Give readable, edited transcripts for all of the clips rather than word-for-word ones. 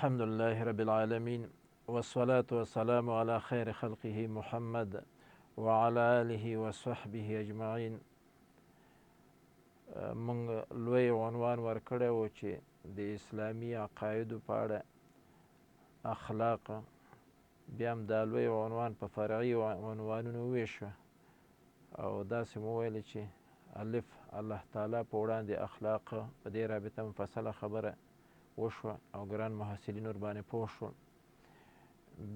الحمد لله رب العالمين والصلاة والسلام على خير خلقه محمد وعلى آله وصحبه أجمعين. مونږ لوی عنوان ورکړی و چې د اسلامي عقایدو په اړه اخلاق، بیا هم دا لوی عنوان په فرعي عنوانونو وویشو او داسې مو ویل چې الف الله تعالی په وړاندې اخلاق په دې رابطه مفصله خبره وشوه او ګران محصلین ورباندې پوه شول.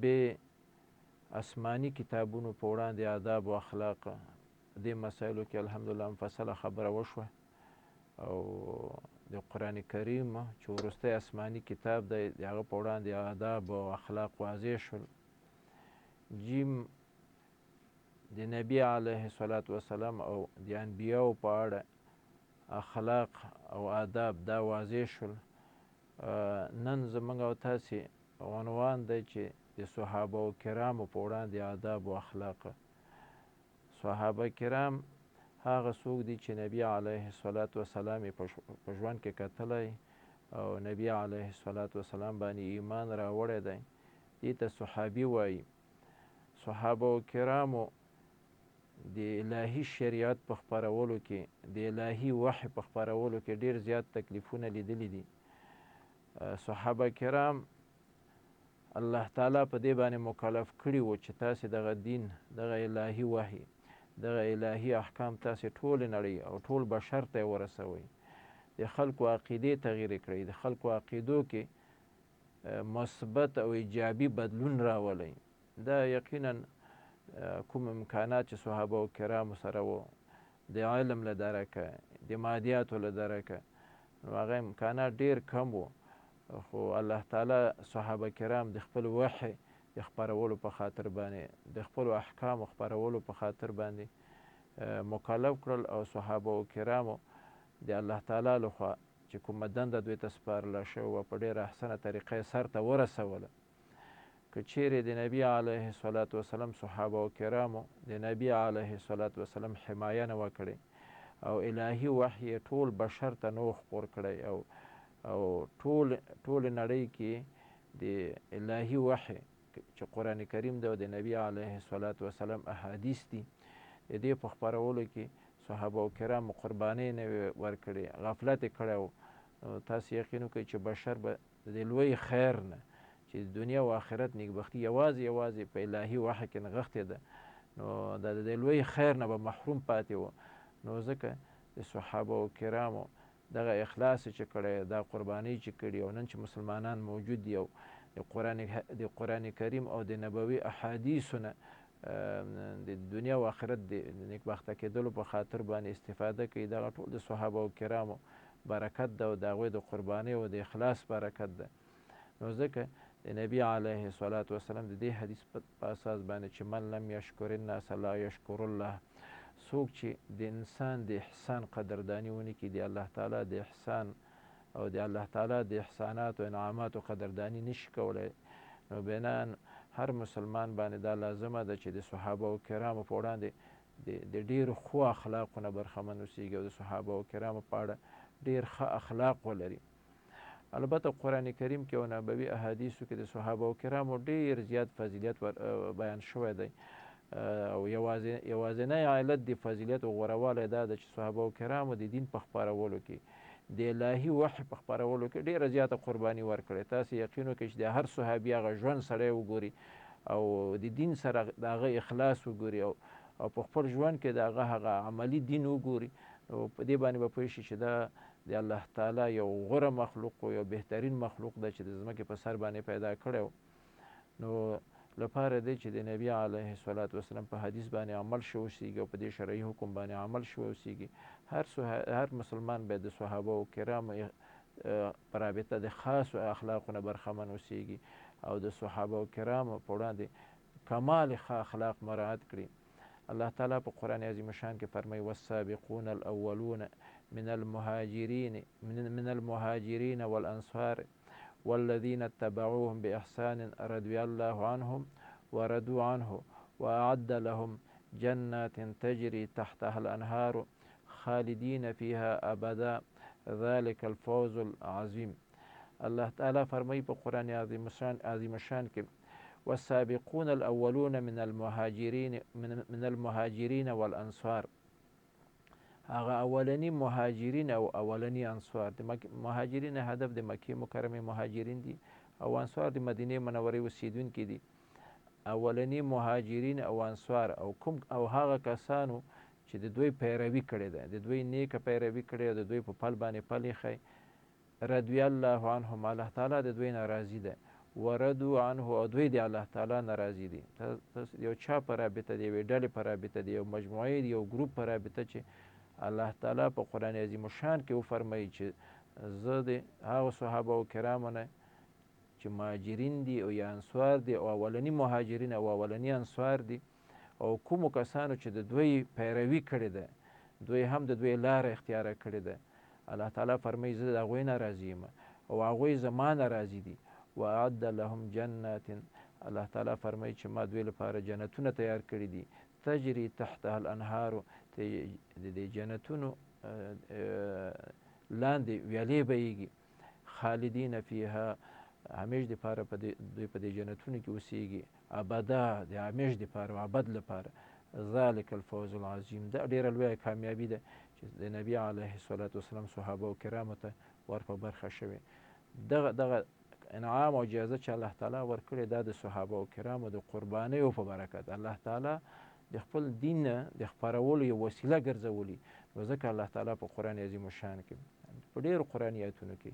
ب آسماني کتابونو په وړاندې آداب و اخلاق، دې مسایلو کې الحمدلله مفصله خبره وشوه او د قرآن کریم چې وروستی آسماني کتاب دی د هغه په وړاندې آداب او اخلاق واضح شول. جیم د نبي علیه الصلاة وسلام او د انبیاو په اړه اخلاق او آداب دا واضح شول. نن زموږ او تاسې عنوان دی چې د صحابه و کرامو په وړاندې آداب و اخلاق. صحابه کرام هغه څوک دي چې نبي علیه الصلاة وسلام یې په ژوند کې کتلی او نبي علیه الصلاة وسلام باندې ایمان راوړی دی، دې ته صحابي وایي. صحابه و کرامو د الهي شریعت په خپرولو کې، د الهي وحی په خپرولو کې ډېر زیات تکلیفونه لیدلي دي. صحابه کرام الله تعالی په دې باندې مکلف کړي وو چې تاسې دغه دین، دغه الهي وحی، دغه الهي احکام تاسې ټولې نړۍ او ټول بشر ته یې ورسوئ. د خلکو عقیدې تغییر کړئ، د خلکو عقیدو کې مثبت او ایجابي بدلون راولئ. دا یقینا کوم امکانات چې صحابه و کرامو سره وو د علم له درکه، د مادیاتو له درکه، نو هغه امکانات ډېر کم وو، خو الله تعالی صحابه کرام د خپل وحی د خپرولو په خاطر باندې، د خپلو احکامو خپرولو په خاطر باندې مکلف کړل او صحابه و کرامو د الله تعالی لخوا چې کومه دنده دوی ته سپارله شوې وه په ډېره احسنه طریقه یې سرته ورسوله. که چیرې د نبي علیه الصلاة وسلام صحابه و کرامو د نبي علیه الصلاة وسلام حمایه نه وه کړې او الهي وحی یې ټول بشر ته نه و خپور کړی او ټولې نړۍ کې د الهي وحی چې قرآن کریم دی او د نبي علیه الصلاة وسلام احادیث دي، د دې په خپرولو کې صحابه و کرامو قربانۍ نه وې ورکړې، غفلت یې کړی و. تاسې یقین وکړئ چې بشر به د لوی خیر نه چې د دنیا او آخرت نیکبختي یوازې په الهي وحی کې نغښتې ده، نو د لوی خیر نه به محروم پاتې و. نو ځکه د صحابه و کرامو دغه اخلاص چې کړی، دا قربانۍ چې کړي او نن چې مسلمانان موجود دي او د قرآن کریم او د نبوي احادیثو نه د دنیا او آخرت د نیکبخته کېدلو په خاطر باندې استفاده کوي، دغه ټول د صحابه و کرامو برکت ده او د هغوی د قربانۍ او د اخلاص برکت ده. نو ځکه د نبي علیه الصلاة وسلام د دې حدیث په اساس باندې چې من لم یشکر الناس لا یشکر الله، څوک چې د انسان د احسان قدرداني ونه کړي، د الله تعالی د احسان او د الله تعالی د احساناتو انعاماتو قدرداني نشي کولی، نو بناً هر مسلمان باندې دا لازمه ده چې د صحابه و کرامو په وړاندې د ډېرو ښو اخلاقو نه برخمن اوسېږي او د صحابه و کرامو په اړه ډېر ښه اخلاق ولري. البته قرآن کریم کې او نبوي احادیثو کې د صحابه و کرامو ډېر زیات فضیلت بیان شوی دی او یوازینی علت د فضیلت او غوروالی دا ده چې صحابه و کرامو د دین په خپرولو کې، د الهي وحی په خپرولو کې ډېره زیاته قرباني ورکړې. تاسې یقین وکړئ چې د هر صحابي هغه ژوند سړی وګوري او د دین سره د هغه اخلاص وګوري او په خپل ژوند کې د هغه عملي دین وګوري، نو په دې باندې به پوه شي چې دا د الله تعالی یو غوره مخلوق و، یو بهترین مخلوق ده چې د ځمکې په سر باندې پیدا کړی و. نو لپاره دی چې د نبي علیه الصلاة وسلام په حدیث باندې عمل شو اوسېږي او په دې شرعي حکم باندې عمل شو اوسېږي. هر مسلمان باید د صحابه و کرامو په رابطه د خاصو اخلاقو نه برخمن اوسېږي او د صحابه و کرامو په وړاندې کمال ښه اخلاق مراعات کړي. الله تعالی په قرآن عظیم شان کې فرمایي والسابقون الاولون من المهاجرین والانصار والذین اتبعوهم بإحسان رضي الله عنهم ورضوا عنه وأعد لهم جنات تجري تحتها الأنهار خالدين فيها أبدا ذلك الفوز العظيم. الله تعالی فرمایي په قرآن عظیم شان کې والسابقون الاولون من المهاجرین والانصار، هغه اولنی مهاجرین او اولنی انصار. د مهاجرین هدف د مکې مکرمې مهاجرین دي او انصار د مدینې منورې اوسیدونکي دي. اولنی مهاجرین او انصار او هغه کسانو چې د دوی پیروي کړې ده، د دوی نیکه پیروي کړې ده، د دوی په پل باندې پل ایښی. رضی الله عنهم، الله تعالی د دوی نه راضي ده. وردو عنه، او دوی د الله تعالی نه راضي دي. یو چا په رابطه دی، یوې ډلې په رابطه دی، یو مجموعې دی، یو ګروپ په رابطه چې الله تعالی په قرآن عظیم شان کې وفرمایي چې زه د هغو صحابه کرامو نه چې مهاجرین دي او یا انصار دي او اولني مهاجرین او اولني انصار دي او کومو کسانو چې د دوی پیروي کړې ده، دوی هم د دوی لاره اختیاره کړې ده، الله تعالی فرمایي زه د هغوی نه راضي یم او هغوی زما نه راضي دي. واعد لهم جنات، الله تعالی فرمایي چې ما دوی لپاره جنتونه تیار کړي دي، تجري تحتها الانهار، د جنتونو لاندې ویالې بهیږي، خالدین فیها، همیش دپاره دوی په دې جنتونو کې اوسیږي، ابدا د همیش دپاره او ابد لپاره. ذلک الفوز العظیم، دا ډېره لویه کامیابي ده چې د نبي علیه الصلاة وسلام صحابه کرامو ته ور په برخه شوې. دغه انعام او جایزه چې الله تعالی ورکړې دا د صحابه کرامو د قربانیو په برکت الله تعالی د خپل دین د خپرولو یو وسیله ګرځولي. نو ځکه الله تعالی په قرآن عظیم شان کې په ډېرو قرآني آیتونو کې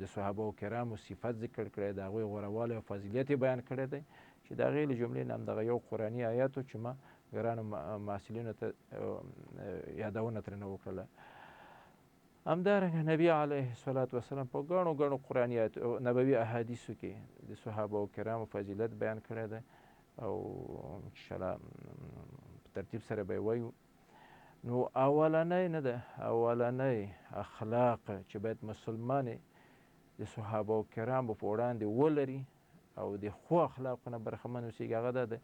د صحابه کرامو صفت ذکر کړی، د هغوی غوروالی او فضیلت یې بیان کړی دی چې د هغې له جملې نه همدغه یو قرآني آیت و چې ما ګرانو محصلینو ته یادونه ترېنه وکړله. همدارنګه نبي علیه الصلاة وسلام په ګڼو ګڼو قرآني نبوي احادیثو کې د صحابه کرامو فضیلت بیان کړی دی او انشاءالله په ترتیب سره به یې وایو. نو اولنی نه ده، اولنی اخلاق چې باید مسلمان د صحابه کرامو په وړاندې ولري او د ښو اخلاقو نه برخمن اوسېږي، هغه دا ده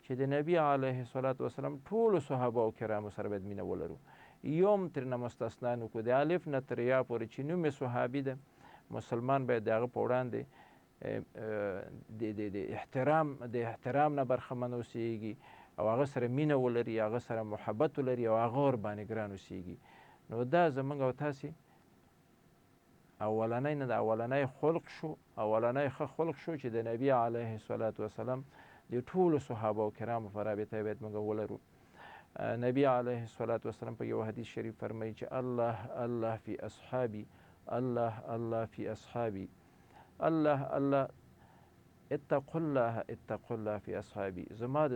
چې د نبي علیه الصلاة وسلام ټولو صحابه کرامو سره باید مینه ولرو، یو هم ترېنه مستثنا نه کړو. د الف نه تر یا پورې چې نوم یې صحابي ده، مسلمان باید د هغه په وړاندې د احترام نه برخمن اوسېږي او هغه سره مینه ولري، هغه سره محبت ولري او هغه ورباندې ګران اوسېږي. نو دا زموږ او تاسې اولنی نه د اولنی خلق شو، اولنی ښه خلق شو چې د نبي علیه الصلاة وسلام د ټولو صحابه کرامو په رابطه باید موږ ولرو. نبی علیه الصلاة وسلام په یو حدیث شریف فرمایي چې الله الله فی اصحابی، الله الله فی اصحابی، الله الله اتقوا الله اتقوا الله فی اصحابی. زما د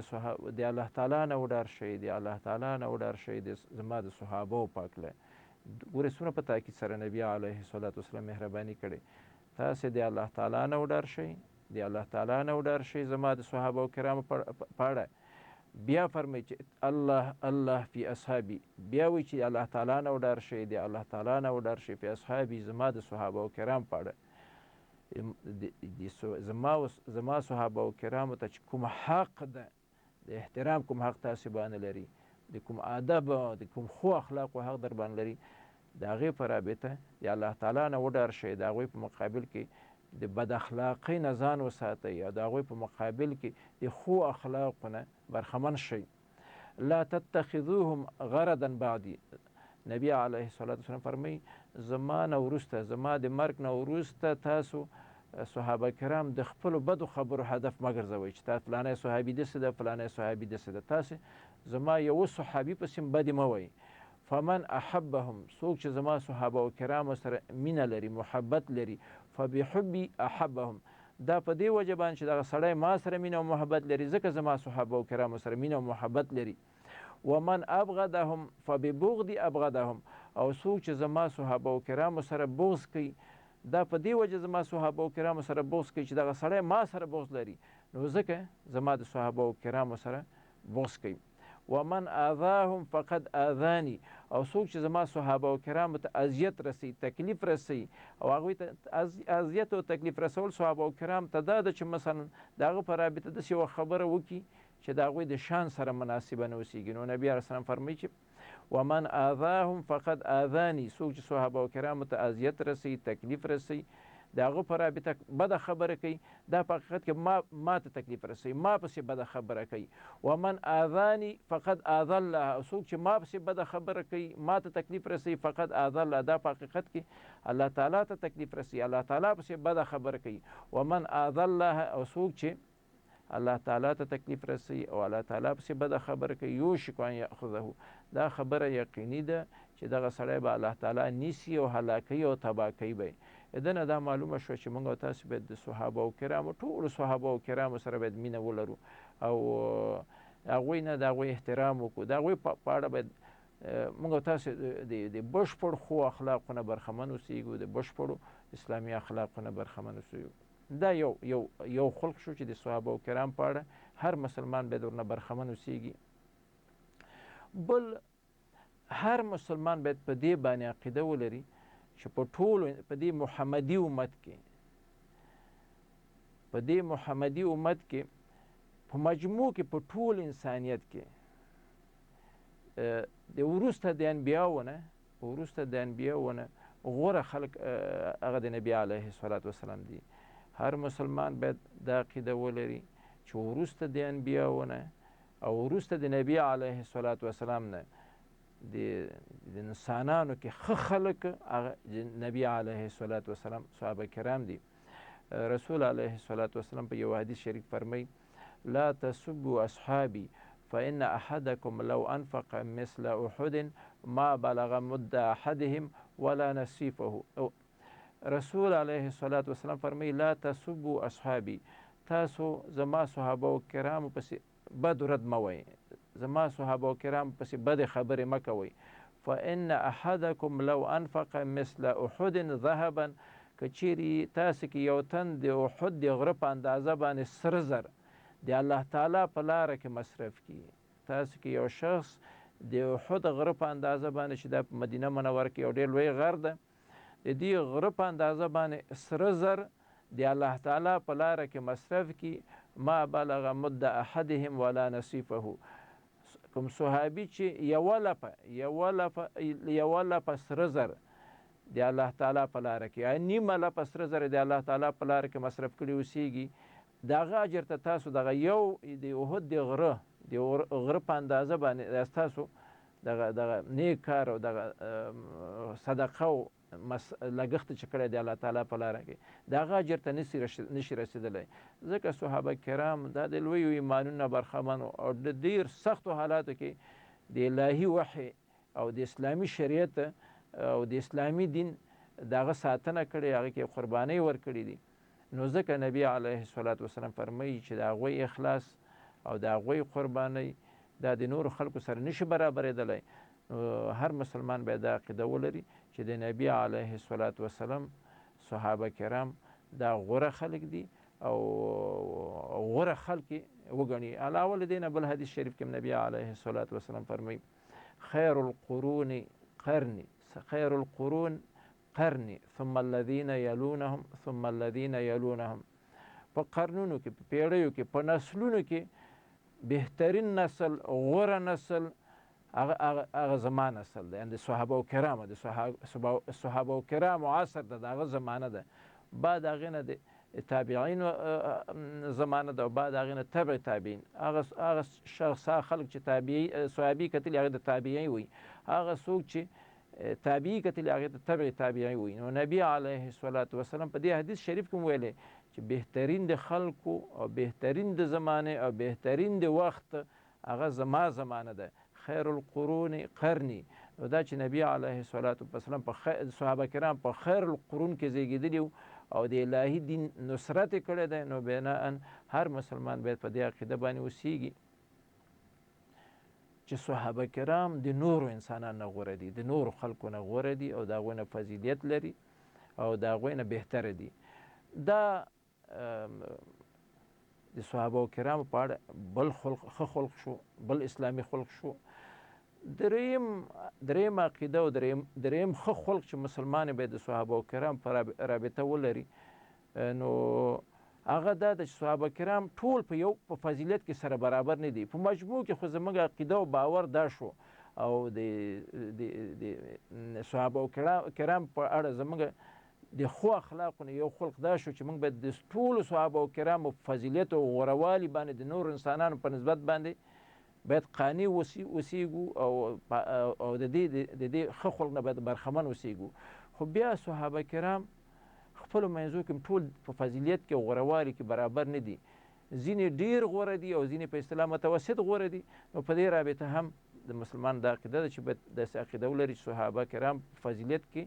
الله تعالی نه وډار شئ، د الله تعالی نه وډار شئ زما د صحابو پاک له. ګورئ څومره په تاکید سره نبي علیه الصلاة وسلام مهرباني کړې. تاسې د الله تعالی نه وډار شئ، د الله تعالی نه وډار شئ زما د صحابه کرامو په اړه. بیا فرمایي چې الله الله فی اصحابی، بیا وایي چې الله تعالی نه وډار شئ، د الله تعالی نه وډار شئ فی اصحابی زما د صحابه کرام په اړه. زما صحابه کرامو ته چې کوم حق ده، د احترام کوم حق تاسې باندې لري، د کوم ادب د کوم ښو اخلاقو حق در باندې لري، د هغې په رابطه د الله تعالی نه وډار شئ، د هغوی په مقابل کې د بد اخلاقۍ نه ځان وساتئ او د هغوی په مقابل کې د ښو اخلاقو نه برخمن شئ. لا تتخذوهم غرضا بعدي، نبی علیه الصلاة وسلام فرمایي زما نه وروسته، زما د مرګ نه وروسته تاسو صحابه کرام د خپلو بدو خبرو هدف مه ګرځوئ چې تا فلانی صحابي داسې ده، فلانی صحابي داسې ده. تاسې زما یوه صحابي پسې بدې مه وایئ. فمن احبهم، څوک چې زما صحابه کرامو سره مینه لري، محبت لري، فبحبي احبهم، دا په دې وجه باندې چې دغه سړی ما سره مینه او محبت لري ځکه زما صحابه کرامو سره مینه او محبت لري. ومن ابغضهم فببغض ابغضهم، او څوک چې زما صحابه کرامو سره بغض کوي، دا په دې وجه زما صحابه کرامو سره بغض کوي چې دغه سړی ما سره بغض لري، نو ځکه زما د صحابه کرامو سره بغض کوي. ومن آذاهم فقد آذاني، او څوک چې زما صحابه کرامو ته اذیت رسوي، تکلیف رسوي، او هغوی ته اذیت او تکلیف رسول صحابه کرام ته دا ده چې مثلا د هغه په رابطه داسې یوه خبره وکړي چې د هغوی د شان سره مناسبه نه اوسېږي. نو نبي علیه السلام فرمایي چې ومن آذاهم فقد آذاني، څوک چې صحابه کرامو ته اذیت رسوي، تکلیف رسوي، د هغه په رابطه بده خبره کوي، دا په حقیقت کې ما ته تکلیف رسوي، ما پسې بده خبره کوي. ومن آذاني فقد آذى الله، او څوک چې ما پسې بده خبره کوي، ما ته تکلیف رسوي، فقد آذى الله، دا په حقیقت کې الله تعالی ته تکلیف رسوي، الله تعالی پسې بده خبره کوي. ومن آذى الله، او څوک چې الله تعالی ته تکلیف رسوي او الله تعالی پسې بده خبره کوي، یوشک ان یأخذه، دا خبره یقیني ده چې دغه سړی به الله تعالی نیسي او هلاکوي او تباه کوي به یې. د نه دا معلومه شوه چې موږ او تاسو باید د صحابه کرامو، ټولو صحابه کرامو سره باید مینه ولرو او هغوی نه د هغوی احترام وکړو، د هغوی په اړه باید موږ او تاسو د بشپړ ښو اخلاقو نه برخمن اوسېږو، د بشپړو اسلامي اخلاقو نه برخمن اوسېږو. دا یو خلق شو چې د صحابه کرام په اړه هر مسلمان باید ورنه برخمن اوسېږي. بل هر مسلمان باید په دې باندې عقیده ولري چې په ټولو په دې محمدي امت کې په مجموع کې په ټول انسانیت کې د وروسته د انبیاوو نه غوره خلق هغه د نبي علیه الصلاة والسلام دي. هر مسلمان باید دا عقیده ولري چې وروسته د انبیاوو نه او وروسته د نبي علیه الصلاة والسلام نه د انسانانو کې ښه خلک هغه نبي علیه الصلاة والسلام صحابه کرام دي. رسول علیه الصلاة والسلام په یو حدیث شریف فرمایي لا تسبوا اصحابي فإن أحدكم لو أنفق مثل أحد ما بلغ مد أحدهم ولا نصيفه. رسول علیه الصلاة والسلام فرمایي لا تسبوا اصحابي، تاسو زما صحابه کرامو پسې بد رد مه وایئ، زما صحابه کرامو پسې بدې خبرې مه کوئ. فإن أحدكم لو أنفق مثل أحد ذهبا، که چیرې تاسو کې یو تن د احد د غره په اندازه باندې سره زر د الله تعالی په لاره کې مصرف کړي، تاسو کې یو شخص د احد غره په اندازه باندې چې دا په مدینه منوره کې یو ډېر لوی غر ده، د دې غره په اندازه باندې سره زر د الله تعالی په لاره کې مصرف کړي، ما بلغ مد احدهم ولا نصیفه. کوم صحابي چې یوه لپه سره زر د الله تعالی په لاره کې یا نیمه لپه سره زر د الله تعالی په لاره کې مصرف کړي اوسېږي، د هغه اجر ته تاسو دغه یو د احد د غره په اندازه باندې ستاسو دغه نیک کار او دغه صدقه او لګښت چې کړی دی الله تعالی په لاره کې د هغه اجر ته نشي رسېدلی. ځکه صحابه کرام دا د لویو ایمانونو برخمن او د ډېر سختو حالاتو کې د الهي وحي او د اسلامي شریعت او د اسلامي دین د هغه ساتنه کړې، هغه کې قربانۍ ورکړي دي. نو ځکه نبي علیه الصلاة والسلام فرمایي چې د هغوی اخلاص او د هغوی قربانۍ دا د نورو خلکو سره نشي برابرېدلی. هر مسلمان باید دا عقیده ولري چې د نبي علیه الصلاة والسلام صحابه کرام دا غوره خلک دي او غوره خلک وګڼي. علاوه له دې نه بل حدیث شریف کې نبي علیه الصلاة والسلام فرمایي خیر القرون قرني ثم الذين يلونهم ثم الذين يلونهم. په قرنونو کې، په پیړیو کې، په نسلونو کې بهترین نسل، غوره نسل هغه زما نسل دی، یعنې د صحابه کرامو، د صحابه کرامو عصر ده، د هغه زمانه ده. بعد هغې نه د تابعین زمانه ده او بعد هغې نه تبع تابعین. هغه شخص، هغه خلک چې صحابي کتلي هغې د تابعین وایي، هغه څوک چې تابعي کتلي هغې ته تبع تابعین وایي. نو نبي علیه الصلاة والسلام په دې حدیث شریف کې ویلی چې بهترین د خلکو او بهترین د زمانې او بهترین د وخت هغه زما زمانه ده، خیر القرون قرني. نو دا چې نبي علیه الصلاة والسلام صحابه کرام په خیر القرون کې زیږېدلي او د الهي دین نصرت یې کړی دی، نو بناءً هر مسلمان باید په دې عقیده باندې اوسېږي چې صحابه کرام د نورو انسانانو نه غوره دي، د نورو خلکو نه غوره دي او د هغوی نه فضیلت لري او د هغوی نه بهتره دي. دا د صحابه کرامو په اړه بل ښه خلق شو، بل اسلامي خلق شو. دریم عقیده او دریم ښه خلق چې مسلمان باید د صحابه کرام په رابطه ولري، نو هغه دا ده چې صحابه کرام ټول په فضیلت کې سره برابر نه دي. په مجموع کې خو زموږ عقیده او باور دا شو او د صحابه کرام په اړه زموږ د ښو اخلاقو نه یو خلق دا شو چې موږ باید د ټولو صحابه کرامو فضیلت او غوروالي باندې د نور انسانانو په نسبت باندې باید قانع اوسیږو او د دې ښه خلق نه باید برخمن اوسیږو. خو بیا صحابه کرام خپلو منځو کې ټول په فضیلت کې او غوروالي کې برابر نه دي. ځینې ډېر غوره دي او ځینې په اصطلاح متوسط غوره دي. نو په دې رابطه هم د مسلمان دا عقیده ده چې باید داسې عقیده ولري چې صحابه کرام په فضیلت کې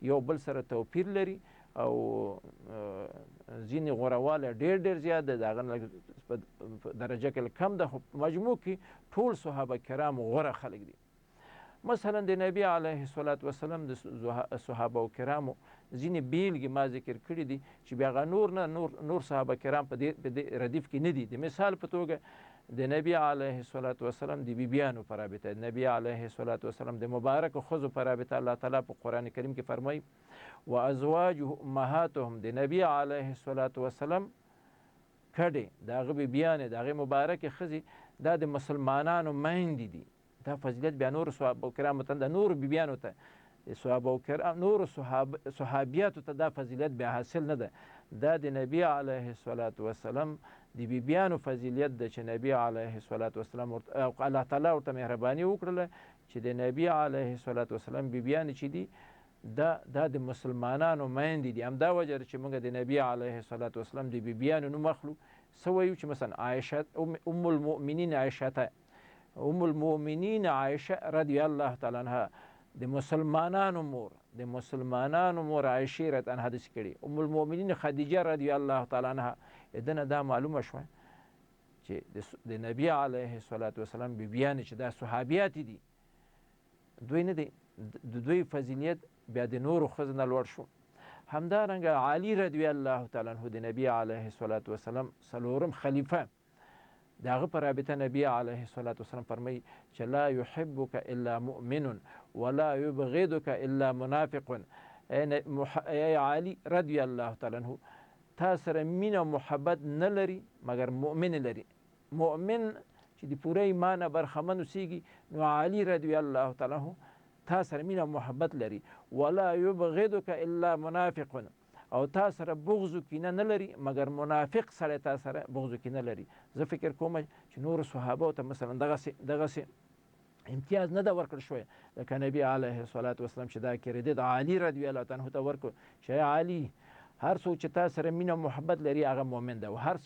یو بل سره توپیر لري او ځینې غوروالی ډېر زیات ده، د هغه نه په درجه کې کم ده، خو په مجموع کې ټول صحابه کرام غوره خلک دي. مثلا د نبی علیه الصلاة والسلام د صحابه کرامو ځینې بیلګې ما ذکر کړي دي چې بیا هغه نور صحابه کرام په دې ردیف کې نه دي. د مثال په توګه د نبی علیه الصلاة والسلام د بیبیانو په رابطه، د نبی علیه الصلاة والسلام د مبارکو ښځو په رابطه الله تعالی په قرآن کریم کې فرمایي وازواجه امهاتهم، د نبی علیه الصلاة والسلام کډې د هغه بیبیانې د هغې مبارکې ښځې دا د مسلمانانو میندې دي. دا فضیلت بیا نورو صحابه کرامو ته، د نورو بیبیانو ته، صحابه کرام نورو صحابیاتو ته دا فضیلت بیا حاصل نه ده. دا د نبی علیه الصلاة والسلام د بیبیانو فضیلت ده چې نبی علیه الصلاة والسلام الله تعالی ورته مهرباني وکړله چې د نبی علیه الصلاة والسلام بیبیانې چې دي دا د مسلمانانو میندې دي. همدا وجه ده چې موږ د نبی علیه الصلاة والسلام د بیبیانو نوم اخلو. څه وایو چې مثلا عایشه ام المؤمنین عایشه رضی الله تعالی عنها د مسلمانانو مور عایشې رضی عنها داسې کړي. ام المؤمنین خدیجه رضی الله تعالی عنها. دنه دا معلومه شوه چې د نبی علیه الصلاة والسلام بیبیانې چې دا صحابیات دي، دوی نه دی، د دوی فضیلت بیا د نورو ښځو نه لوړ شو. همدارنګه علي رضی الله تعالی عنه د نبی علیه الصلاة والسلام څلورم خلیفه، د هغه په رابطه نبی علیه الصلاة والسلام فرمایي چې لا یحبک الا مؤمن ولا یبغضک الا منافق. ای علي رضی الله تعالی عنه، تا سره مینه او محبت نه لري مګر مؤمن لري. مؤمن چې د پوره ایمان نه برخمن اوسیږي نو علي رضی الله تعالی عنه تا سره مینه او محبت لري. ولا یبغضک الا منافق، او تا سره بغض و کینه نه لري مګر منافق سړی تا سره بغض و کینه لري. زه فکر کوم چې نورو صحابو ته مثلا دغسې امتیاز نه ده ورکړل شوی لکه نبی علیه الصلاة والسلام چې دا کریډیټ علي رضی الله عنه ته ورکړو چې علي هر څوک چې تا سره مینه او محبت لري هغه مؤمن ده، او هر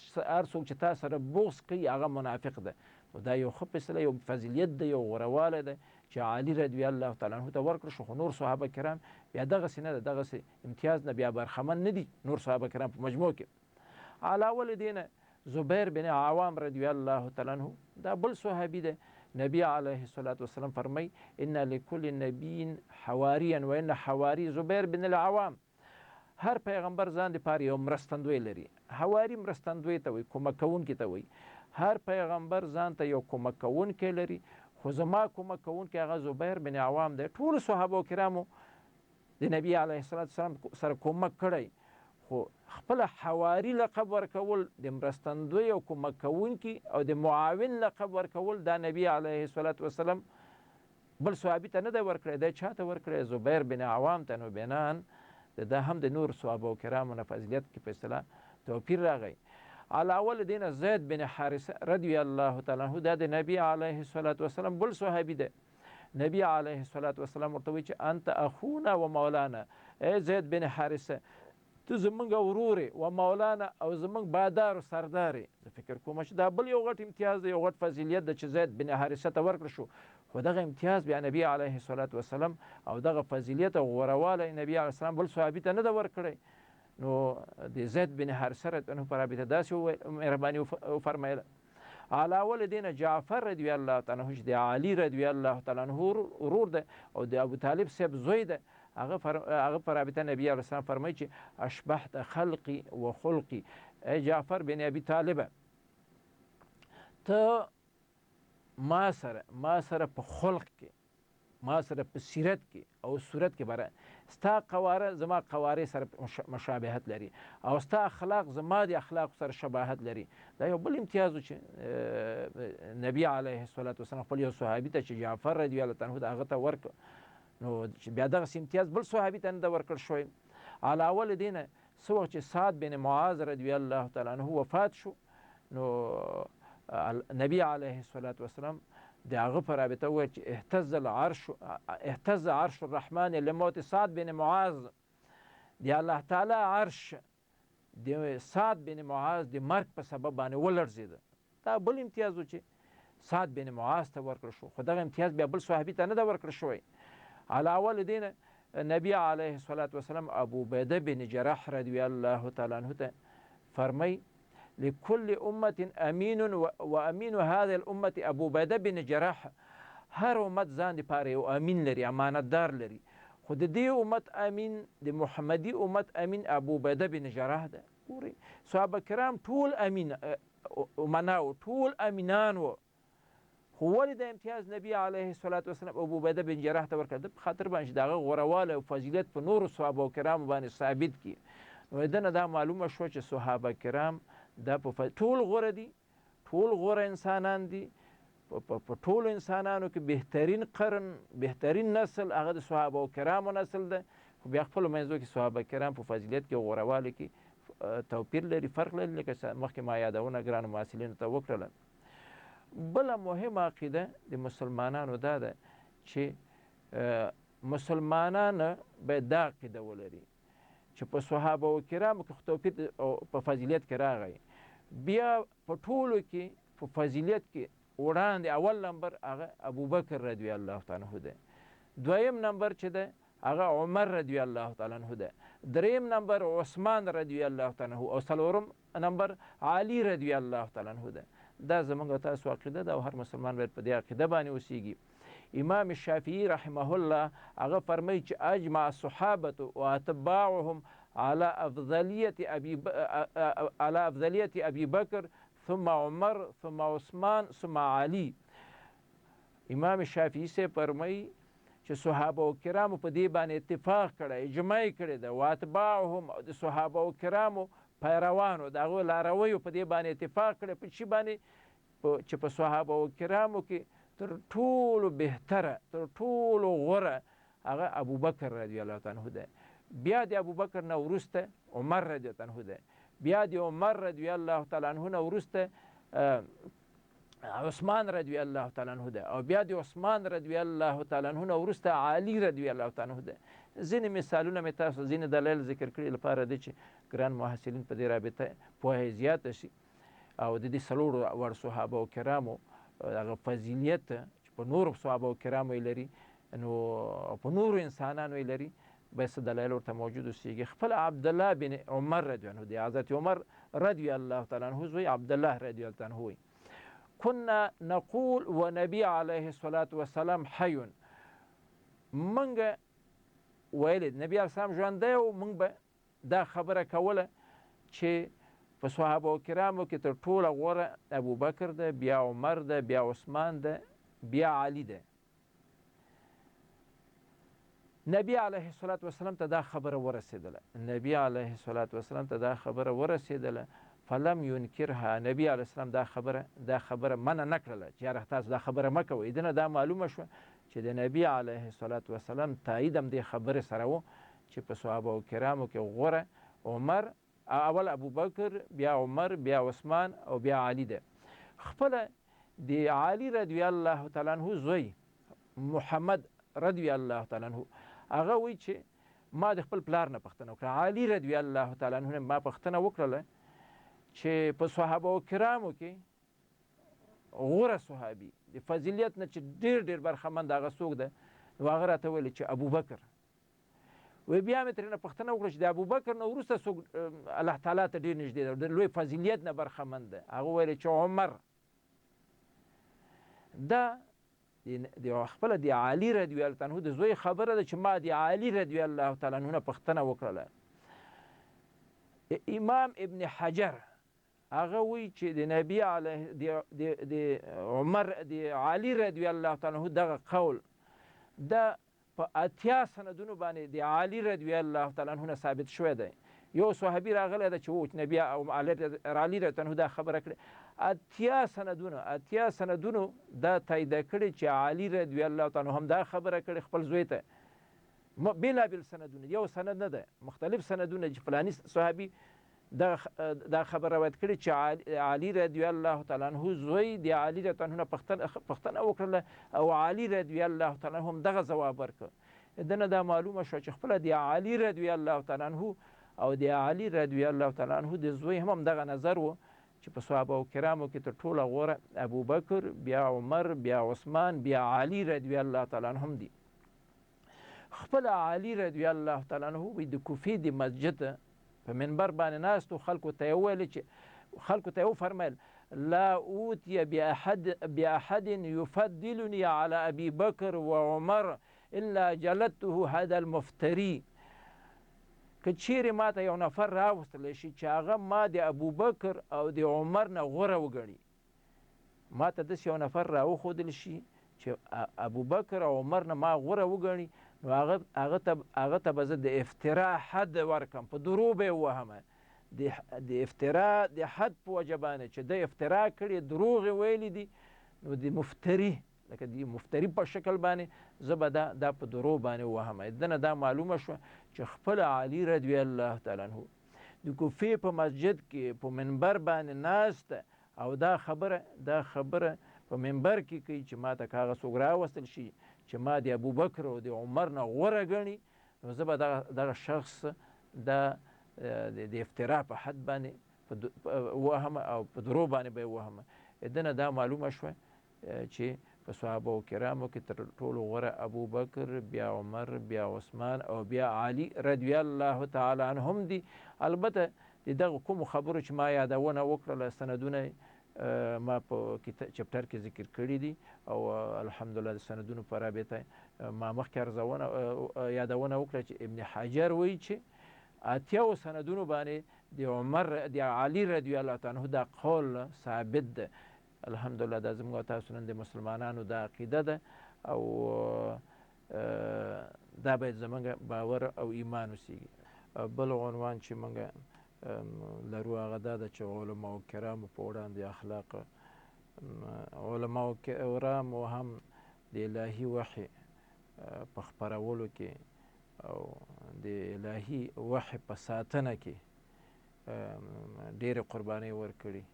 څوک چې تا سره بغض کوي هغه منافق ده. نو دا یو ښه فیصله، یو فضیلت ده، یو غوروالی ده چې علي رضی الله تعالی عنه ته ورکړل شو. خو نور صحابه کرام بیا دغسې نه ده، دغسې امتیاز نه بیا برخمن نه دي نور صحابه کرام په مجموع کې. علاوه دې نه زبیر بن عوام رضی الله تعالی عنه دا بل صحابي ده. نبی علیه الصلاة والسلام فرمای ان لکل نبی حواریا و ان حواری زبیر بن العوام. هر پیغمبر ځان دپاره یو مرستندوی لري. حواري مرستندوی ته وایي، کومک کوونکي ته وایي. هر پیغمبر ځان ته یو کومک کوونکی لري، خو زما کومک کوونکی هغه زبیر بن عوام دی. ټولو صحابه کرامو د نبی علیه الصلاة والسلام سره کومک کړی، خو خپل حواري لقب ورکول، د مرستندوی او کومک کوونکي او د معاون لقب ورکول، دا نبی علیه الصلاة والسلام بل صحابي ته نه دی ورکړی. دی چا ته ورکړی؟ زبیر بن عوام ته. نو بنان دا هم د نور صحابه کرامو نه فضیلت کې په اصطلاح توپیر راغی. علاوه له دې نه زید بن حارثه رضی الله تعالی عنه دا د نبی علیه الصلاة والسلام بل صحابي دی. نبی علیه الصلاة والسلام ورته وایي چې انت اخونا و مولانا، ای زید بن حارثه ته زمونږ ورور و مولانا او زمونږ بادار و سردار. زه فکر کوم چې دا بل یو غټ امتیاز دی، یو غټ فضیلت ده چې زید بن حارثه ته ورکړل شو. خو دغه امتیاز بیا نبی علیه الصلاة والسلام او دغه فضیلت او غوروالی نبی علیه السلام بل صحابي ته نه ده ورکړی. نو د زید بن حارثه رضی الله په رابطه داسې مهرباني وفرمایله. علاوه له دې نه جعفر رضی الله تعالی عنه چې د علي رضی الله تعالی عنه ورور ده او د ابو طالب صاحب زوی ده، هغه په رابطه نبی علیه السلام فرمایي چې اشبحت خلقي و خلقي. ای جعفر بن ابي طالبه، ته ما سره په خلق کې ما سره په سیرت کې او صورت کې بره ستا قواره زما قوارې سره مشابهت لري او ستا اخلاق زما د اخلاق سره شباهت لري. دا یو بل امتیاز و چې نبي علیه الصلاة والسلام خپل یو صحابي ته چې جعفر رضی الله عنه د هغه ته ورکړ، نو بیا دغسې امتیاز بل صحابي ته نه ده ورکړل شوی. علاوه له دې نه څه وخت چې سعد بن معاذ رضی الله تعالی عنه وفات شو، نو نبی علیه الصلاة والسلام د هغه په رابطه وویل چې اهتز عرش الرحمن لموت سعد بن معاذ، د الله تعالی عرش د سعد بن معاذ د مرګ په سبب باندې ولړزېده. دا بل امتیاز و چې سعد بن معاذ ته ورکړل شو، خو دغه امتیاز بیا بل صحابي ته نه ده ورکړل شوی. علاوه له دې نه نبی علیه الصلاة والسلام ابو عبیده بن جراح رضی الله تعالی عنه ته فرمی لكل أمة أمين وأمين هذه الأمة أبو عبیده بن جراح. هر امت ځان دپاره یو امین لري، امانتدار لري، خو د دې امت امین د محمدي امت امین ابو عبیده بن جراح ده. ګورئ صحابه کرام ټول امین امنا و، ټول امینان و، خو ولې د امتیاز نبی علیه الصلاة والسلام ابو عبیده بن جراح ته ورکړه؟ د په خاطر باندې چې د هغه غوروالی او فضیلت په نورو صحابه کرامو باندې ثابت کړي. نو د نه دا معلومه شوه چې صحابه کرام دا ټول غوره دي، ټول غوره انسانان دي. په ټولو انسانانو کې بهترین قرن، بهترین نسل هغه د صحابه کرامو نسل ده. خو بیا خپلو منځو کې صحابه کرام په فضیلت کې او غوروالي کې توپیر لري، فرق لري، لکه مخکې ما یادونه ګرانو محصلینو ته وکړله. بله مهمه عقیده د مسلمانانو دا ده چې مسلمانان باید دا عقیده ولري چې په صحابه کرامو کې خو توپیر په فضیلت کې راغی، بیا په ټولو کې په فضیلت کې وړاندې اول نمبر هغه ابوبکر رضی الله تعالی عنه ده، دویم نمبر چې ده هغه عمر رضی الله تعالی عنه ده، دریم نمبر عثمان رضی الله تعالی عنه او څلورم نمبر علی رضی الله تعالی عنه ده. دا زموږ تاسو عقیده ده او هر مسلمان باید په دې عقیده باندې اوسیږي. امام شافعي رحمه الله هغه فرمایي چې اجمع الصحابة واتباعهم على افضلية ابي بکر ثم عمر ثم عثمان ثم علی. امام شافعي سے فرمایي چې صحابه کرامو په دې باندې اتفاق کړی، اجماع کړی ده، واتباعهم د صحابه کرامو پیروانو د هغو لارویو په دې باندې اتفاق کړی په شي باندې چې په صحابه کرامو کې تر ټولو بهتره، تر ټولو غوره هغه ابوبکر رضی الله عنه ده، بیا د ابوبکر نه وروسته عمر رضی الله عنه ده، بیا د عمر رضی الله تعالی عنه نه وروسته عثمان رضی الله تعالی عنه ده، او بیا د عثمان رضی الله تعالی عنه نه وروسته علی رضی الله تعالی عنه ده. ځینې مثالونه مې تاسو ځینې دلایل ذکر کړي لپاره دی چې ګران محصلین په دې رابطه پوهه زیاته شي او د دې څلورو وړ صحابه کرامو هغه فضیلت چې په نورو صحابه کرامو یې لري، نو په نورو انسانانو یې لري، باید څه دلایل ورته موجود اوسیږي. خپل عبدالله بن عمر رضی الله عنه دی، حضرت عمر رضی الله تعالی عنه زوی عبدالله رضی الله عنه وی كنا نقول ونبي عليه الصلاة والسلام حي. منګه ویل نبی علیه السلام ژوندی و، موږ به دا خبره کوله چې په صحابه کرامو کې تر ټوله غوره ابوبکر ده، بیا عمر ده، بیا عثمان ده، بیا علی ده. نبی علیه الصلاة والسلام ته دا خبره ورسېدله، نبی علیه الصلاة والسلام ته دا خبره ورسېدله، فلم ينکرها. نبی علیه السلام دا خبره منع نه کړله چې یاره تاسو دا خبره مه کوئ. دنه دا معلومه شوه چې د نبی علیه الصلاة والسلام تایید هم دې خبرې سره و چې په صحابه کرامو کې غوره عمر، اول ابوبکر، بیا عمر، بیا عثمان او بیا علی ده. خپله د علی رضی الله تعالی عنه زوی محمد رضی الله تعالی عنه هغه وایي چې ما د خپل پلار نه پوښتنه وکړه، علی رضی الله تعالی عنه ما پوښتنه وکړله چې په صحابه کرامو کې غوره صحابي د فضیلت نه چې ډېر ډېر برخمند هغه څوک ده؟ نو هغه راته ویلې چې ابوبکر. وی بیا مې ترېنه پوښتنه وکړه چې د ابوبکر نه وروسته څوک الله تعالی ته ډېر نږدې ده، د لوی فضیلت نه برخمند ده؟ هغه ویلې چې عمر. دا د خپله د علي رضی الله عنه د زوی خبره ده چې ما د علي رضی الله تعالی عنه نه پوښتنه وکړله. امام ابن حجر هغه وایي چې د نبی علیه د عمر د علي رضی الله تعالی عنه دغه قول دا په 80 سندونو باندې د علي رضی الله تعالی عنه نه ثابت شوی دی. یو صحابي راغلی ده چې نبي او علي رضی الله عنه دا خبره کړې. 80 سندونو دا تایید کړي چې علي رضی الله تعالی عنه هم دا خبره کړې خپل زوی ته. بېلابېل سندونه، یو سند نه ده، مختلف سندونه چې فلاني صحابي دا خبر روایت کړي چې علي رضی الله تعالی عنه زوی د علي رضی الله عنه پوښتنه وکړله او علي رضی الله تعالی عنه هم دغه ځواب ورکړ. دنه دا معلومه شوه چې خپله د علي رضی الله تعالی عنه او د علي رضی الله تعالی عنه د زوی هم دغه نظر و چې په صحابه کرامو کې تر ټوله غوره ابوبکر، بیا عمر، بیا عثمان، بیا علي رضی الله تعالی عنه هم دي. خپل علي رضی الله تعالی عنه د کوفې د مسجد په منبر باندې ناست و، خلکو ته یې وویل چې خلکو ته یې وفرمیل لا اوتي بأحد يفضلني على أبي بكر وعمر إلا جلدته هذا المفتري. که چیرې ما ته یو نفر راوستلی شي چې هغه ما د ابوبکر او د عمر نه غوره وګڼي، ما ته داسې یو نفر راوښودل شي چې ابوبکر او عمر نه ما غوره وګڼي، نو هغه ته به زه د افترا حد ورکړم، په درو به یې ووهمه. د افترا د حد په وجه باندې چې د افترا کړي، دروغ یې ویلي دي، نو د مفتري لکه د مفتري په شکل باندې زه به دا په درو باندې ووهمه. دنه دا معلومه شوه چې خپل علي رضی الله تعالی عنه د کوفې په مسجد کې په منبر باندې ناسته او دا خبره په منبر کې کوي چې ما ته که هغه څوک راوستل شي چې ما د ابوبکر او د عمر نه غوره ګڼي، نو زه به دغه شخص د افترا په حد باندې ووهمه او په درو باندې به یې ووهمه. دنه دا معلومه شوه چې په صحابه کرامو کې تر ټولو غوره ابوبکر، بیا عمر، بیا عثمان او بیا علي رضی الله تعالی عنهم دي. البته د دغه کومو خبرو چې ما یادونه وکړله سندونه ما په چپټر کې ذکر کړي دي او الحمدلله د سندونو په رابطه ما مخکې یادونه وکړه چې ابن حجر وایي چې 80 سندونو باندې د علي رضی الله تعالی عنه دا قول ثابت ده. الحمدلله دا زموږ او تاسو نن د مسلمانانو دا عقیده ده او دا باید زموږ باور او ایمان وسیږي. بل عنوان چې موږ لرو هغه دا ده چې علماو کرامو په وړاندې اخلاق، علماو کرامو هم د الهي وحي په خپرولو کې او د الهي وحي په ساتنه کې ډېرې قربانۍ ورکړي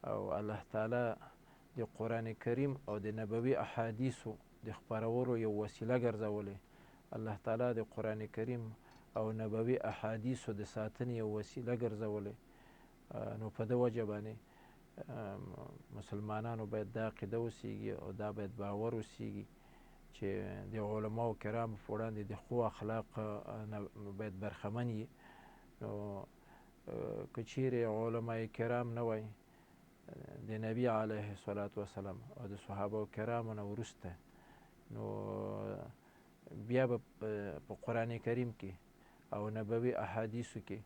او الله تعالی د قرآن کریم او د نبوي احادیثو د خپرولو یو وسیله ګرځولې. الله تعالی د قرآن کریم او نبوي احادیثو د ساتنې یو وسیله ګرځولې. نو په دې وجه باندې مسلمانانو باید دا عقیده وسیږي او دا باید باور وسیږي چې د علماو کرامو په وړاندې د ښو اخلاق باید برخمن وي. نو که چیرې علماء کرام نه وای د نبي علیه الصلاة والسلام او د صحابه کرامو نه وروسته، نو بیا به په قرآن کریم کې او نبوي احادیثو کې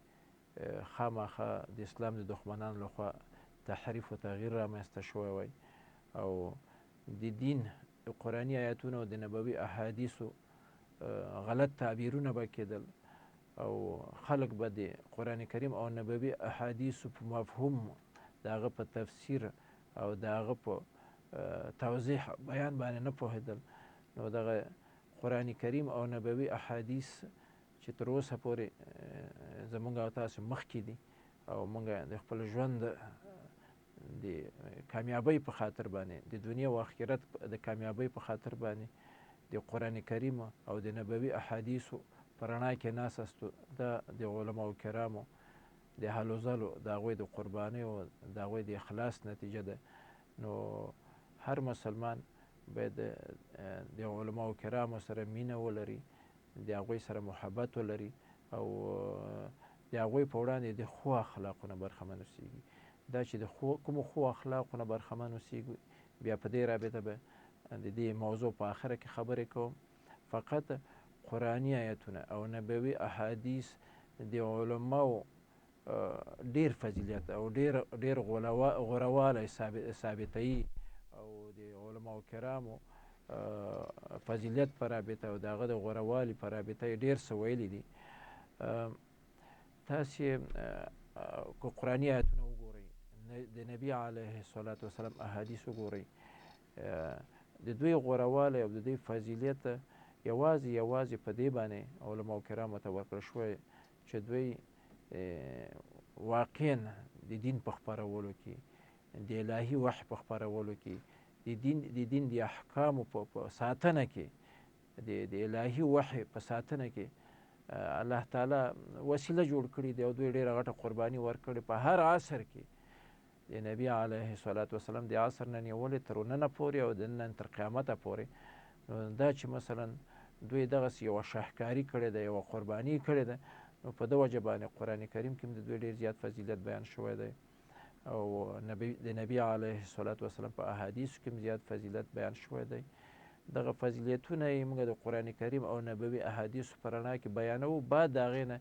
خامخا د اسلام د دښمنانو لخوا تحریف و تغییر رامنځته شوی وای او د دین قرآني آیاتونه او د نبوي احادیثو غلط تعبیرونه به کېدل او خلک به د قرآن کریم او نبوي احادیثو په مفهوم د هغه په تفسیر او د هغه په توضیح بیان باندې نه پوهېدل. نو دغه قرآن کریم او نبوي احادیث چې تر اوسه پورې زموږ او تاسو مخکې دي او موږ د خپل ژوند د کامیابۍ په خاطر باندې، د دنیا او آخرت د کامیابۍ په خاطر باندې د قرآن کریم او د نبوي احادیثو په رڼا کې ناستو، دا د علماو کرامو د هلو ځلو د هغوی د قربانۍ او د هغوی د اخلاص نتیجه ده. نو هر مسلمان باید د علماو کرامو سره مینه ولري، د هغوی سره محبت ولري او د هغوی په وړاندې د ښو اخلاقو نه برخمن اوسیږي. دا چې د کومو ښو اخلاقو نه برخمن اوسیږي بیا په دې رابطه به د دې موضوع په آخره کې خبرې کوم. فقط قرآني آیتونه او نبوي احادیث د علماو ډیر فضیلت او ډیر غوروالی ثابتوي او د علماو کرامو فضیلت په رابطه او د هغه د غوره والي په رابطه یې ډېر څه ویلي دي. تاسې که قرآني آیتونه وګورئ، د نبي علیه الصلاة وسلام احادیث وګورئ، د دوی غوروالی او د دوی فضیلت یوازې په دې باندې علماو کرامو ته ورکړل شوی چې دوی واقعا د دین په خپرولو کې، د الهي وحي په خپرولو کې، د دین د احکامو په ساتنه کې، د الهي وحي په ساتنه کې الله تعالی وسیله جوړ کړي دی او دوی ډېره غټه قرباني ورکړې په هر عصر کې. د نبي علیه الصلاة وسلام د عصر نه نیولې تر ننه پورې او د نن تر قیامته پورې، نو دا چې مثلا دوی دغسې یوه شاهکاري کړې ده، یوه قرباني کړې ده، نو په ده وجه باندې قرآن کریم کې هم د دوی ډېر زیات فضیلت بیان شوی دی او د نبي علیه الصلاة وسلام په احادیثو کې هم زیات فضیلت بیان شوی دی. دغه فضیلتونه یې موږ د قرآن کریم او نبوي احادیثو په رڼا کې بیانوو. بعد د هغې نه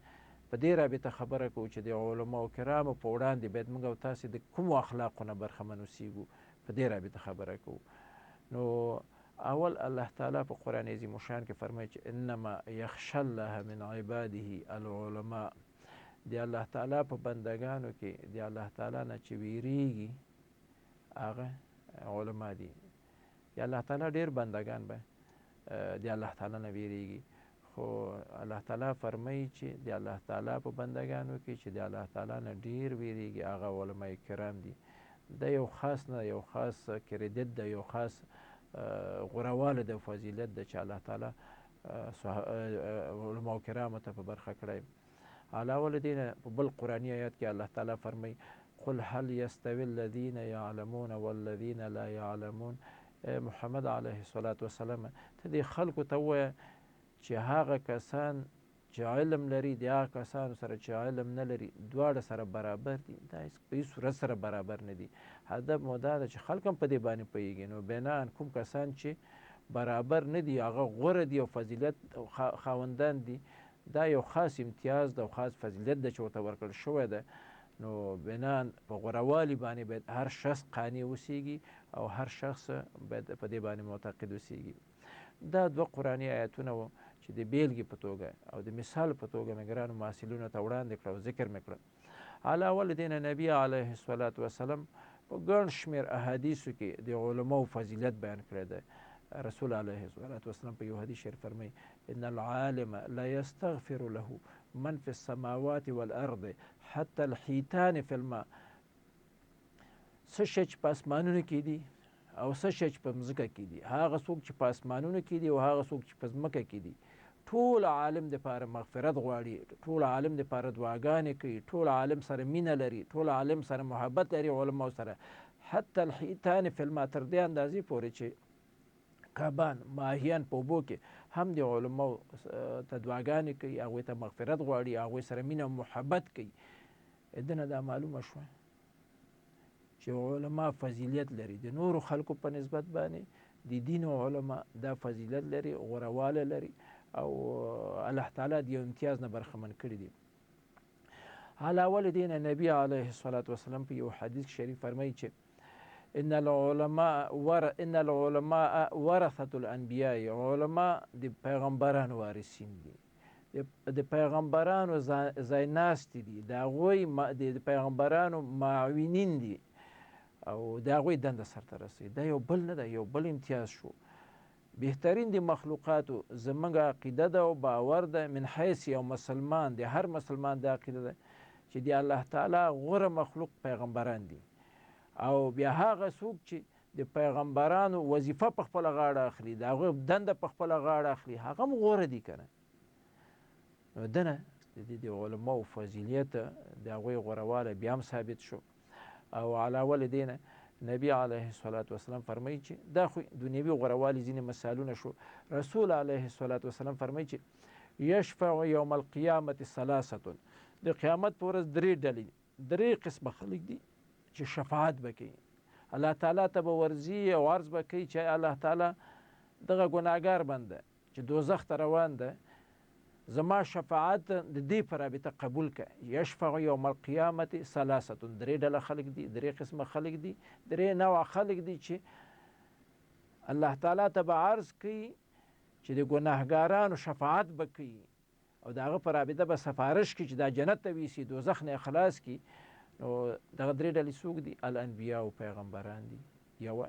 په دې رابطه خبره کوو چې د علماو کرامو په وړاندې باید موږ او تاسې د کومو اخلاقو نه برخمن اوسیږو، په دې رابطه خبره کوو. نو اول الله تعالی په قرآن عظیم شان کې فرمایي چې انما یخشى الله من عباده العلماء، د الله تعالی په بندګانو کې د الله تعالی نه چې ویریږي هغه علما دي. د الله تعالی ډېر بندګان به د الله تعالی نه ویریږي، خو الله تعالی فرمایي چې د الله تعالی په بندګانو کې چې د الله تعالی نه ډېر ویریږي هغه علما کرام دي. دا یو خاص نه، یو خاص کریډټ ده، یو خاص غوروالی ده، فضیلت ده چې الله تعالی علماو کرامو ته په برخه کړی. علاوه له دې نه په بل قرآني آیات کې الله تعالی فرمایي قل هل یستوي الذین یعلمون والذین لا یعلمون. محمد علیه الصلاة وسلام ته دې خلکو ته ووایه چې هغه کسان چې علم لري د هغه کسانو سره چې علم نه لري دواړه سره برابر دي. دا په هېڅ صورت سره برابر نه دي. هدف مو دا ده چې خلک هم په دې باندې پوهېږي. نو بناً کوم کسان چې برابر نه دي هغه غوره دي او فضیلت خاوندان دي، دا یو خاص امتیاز ده او خاص فضیلت ده چې ورته ورکړل شوی ده. نو بناً په غوروالي باندې باید هر شخص قانع اوسیږي او هر شخص باید په دې باندې معتقد اوسیږي. دا دوه قرآني آیتونه وو چې د بیلګې په توګه او د مثال په توګه مې ګرانو محصلینو ته وړاندې کړه او ذکر مې کړه. علاوه له دې نه نبي علیه الصلاة وسلام په ګڼ شمېر احادیثو کې د علماو فضیلت بیان کړی دی. رسول علیه الصلاة وسلام په یو حدیث شریف فرمایي ان العالم لا یستغفر له من فی السماوات والارض حتی الحیتان فی الماء. څه شی چې په اسمانونو کې دي او څه شی چې په مځکه کې دي، هغه څوک چې په اسمانونو کې دي او هغه څوک چې په ځمکه کې دي، ټول عالم دپاره مغفرت غواړي، ټول عالم دپاره دعاګانې کوي، ټول عالم سره مینه لري، ټول عالم سره محبت لري علماو سره. حتی الحیتان فی الماء، تر دې اندازې پورې چې کبان ماهیان په اوبو کې هم د علماو ته دعاګانې کوي، هغوی ته مغفرت غواړي، هغوی سره مینه او محبت کوي. دنه دا معلومه شوه چې علما فضیلت لري. د نورو خلکو په نسبت باندې د دین او علما دا فضیلت لري، غوروالی لري او الله تعالی د یو امتیاز نه برخمن کړي دي. علاوه له دې نه نبي علیه الصلاة وسلام په یو حدیث شریف فرمایي چې ان العلماء ورثة الانبیاء، علما د پیغمبرانو وارثین دي، د پیغمبرانو ځای ناستي دي، د هغوی د پیغمبرانو معاونین دي او د هغوی دنده سرته رسوي. دا یو بل نه ده، یو بل امتیاز شو. بهترین د مخلوقاتو زموږ عقیده ده او باور ده من حیث یو مسلمان، د هر مسلمان د عقیده ده چې د الله تعالی غوره مخلوق پیغمبران دي او بیا هغه څوک چې د پیغمبرانو وظیفه په خپله غاړه اخلي، د هغوی دنده په خپله غاړه اخلي، هغه هم غوره دي که نه. نو دنه د علماو فضیلت د هغوی غوروالی بیا هم ثابت شو. او علاوه له دې نه نبی علیه الصلاة وسلام فرمایي چې دا خو دنیوي غوروالي ځینې مثالونه شو. رسول علیه الصلاة وسلام فرمایي چې یشفع یوم القیامة ثلاثة، د قیامت په ورځ درې قسمه خلک دي چې شفاعت به کوي. الله تعالی ته به ورځي او عرض به کوي چې الله تعالی دغه ګناهګار بنده چې دوزخ ته روان ده زما شفاعت د دې په رابطه قبول کړه. یشفع یوم القیامة ثلاثة، درې ډله خلک دي، درې قسمه خلک دي، درې نوع خلک دي چې الله تعالی ته به عرض کوي چې د ګناهګارانو شفاعت به کوي او د هغه په رابطه به سفارش کوي چې دا جنت ته ویسي دوزخ نه خلاص کړي. نو دغه درې ډلې څوک دي؟ الانبیا او پیغمبران دي یوه،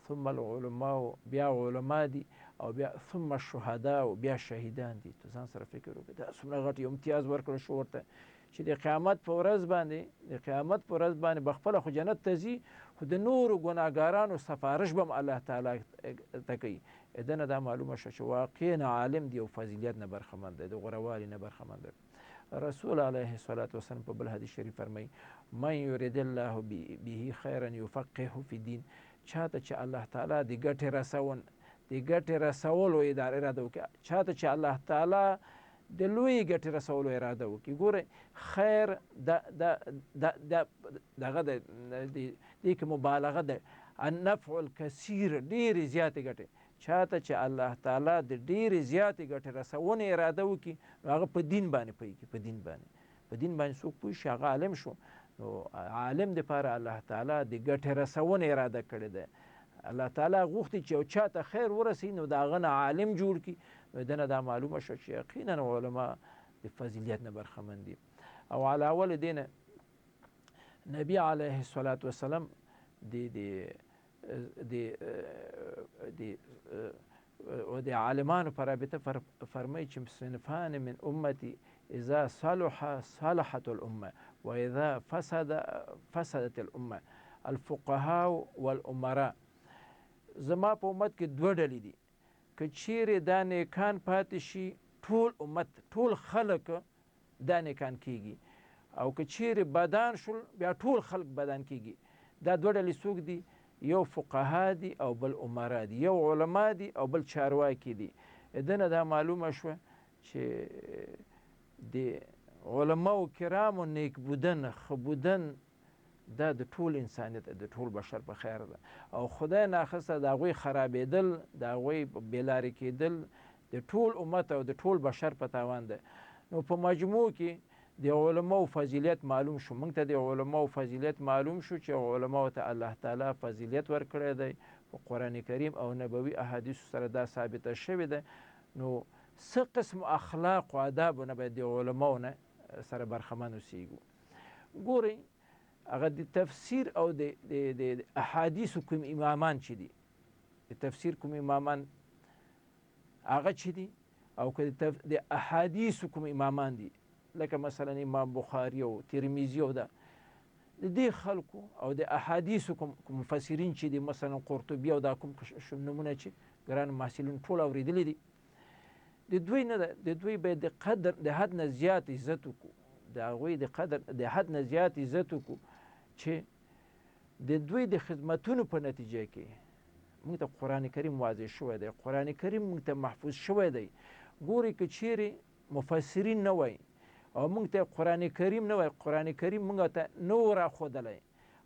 ثم العلماء بیا علما دي، او بیا ثم الشهداء او بیا شهیدان دي. ته ځان سره فکر وکړه دا څومره غټ یو امتیاز ورکړل شو ورته چې د قیامت په ورځ باندې به خپله خو جنت ته ځي، خو د نورو ګناهګارانو سفارش به هم الله تعالی ته کوي. دنه دا معلومه شوه چې واقعا عالم دی او فضیلت نه برخمن دی، د غوروالي نه برخمن دی. رسول علیه الصلاة والسلام په بل حدیث شریف فرمایي من یرید الله به خیرا یفقهه فی الدین، چاته چې الله تعالی د ګټې رسولو اراده وکړي، چاته چې الله تعالی د لوی ګټې رسولو اراده وکړي. ګوره خیر دغه دې کې مبالغه ده، النفع الکثیر، ډېرې زیاتې ګټې. چاته چې الله تعالی د ډېرې زیاتې ګټې رسونې اراده وکړي نو هغه په دین باندې پوهېږي، په دین باندې څوک پوه شي هغه عالم شو. نو عالم دپاره الله تعالی د ګټې رسونې اراده کړې ده. الله تعالی غوښتي چې یو چاته خیر ورسوي نو د هغه نه عالم جوړ کړي. نو دنه دا معلومه شوه چې یقینا علما د فضیلت نه برخمن دي. او علاوه له دې نه نبي علیه الصلاة والسلام د عالمانو په رابطه فرمایي چې صنفان من امتی اذا صلحت الامه و اذا فسدت الامه الفقهاء والامراء. زما په امت کې دوه ډلې دي، که چیرې دا نیکان پاتې شي ټول امت ټول خلک دا نیکان کیږي، او که چیرې بدان شول بیا ټول خلک بدان کیږي. دا دوه ډلې څوک دي؟ یو فقها دي او بل عمرا دي، یو علما دي او بل چارواکي دي. دنه دا معلومه شوه چې د علماو کرامو نیک بودن ښه بودن دا د ټول انسانیت د ټول بشر په خیر ده، او خدای ناخسته د هغوی خرابېدل د هغوی بېلارې کېدل د ټول امت او د ټول بشر په تاوان ده. نو په مجموع کې د علماو فضیلت معلوم شو، موږ ته د علماو فضیلت معلوم شو چې علماو ته الله تعالی فضیلت ورکړی دی په قرآن کریم او نبوي احادیثو سره دا ثابته شوې ده. نو څه قسم اخلاق و آدابونه باید د علماو نه سره برخمن اوسیږو. ګورئ هغه د تفسیر او د احادیثو کوم امامان چې دي، د تفسیر کوم امامان هغه چې دي، او که د احادیثو کوم امامان دي لکه مثلا امام بخاري او ترمذي او د دې خلکو او د احادیثو کوم مفسرین چې دي مثلا قرطبي او دا کوم نمونه چې ګران محصلین ټول اورېدلي دي، د دوی نه ده، د دوی باید د قدر د حد نه زیات عزت وکړو، د هغوی د قدر د حد نه زیات عزت وکړو چې د دوی د خدمتونو په نتیجه کې موږ ته قرآن کریم واضح شوی دی، قرآن کریم موږ ته محفوظ شوی دی. ګورئ که چیرې مفسرین نه وای او موږ ته قرآن کریم نه وای، قرآن کریم موږ ته نه و راښودلی،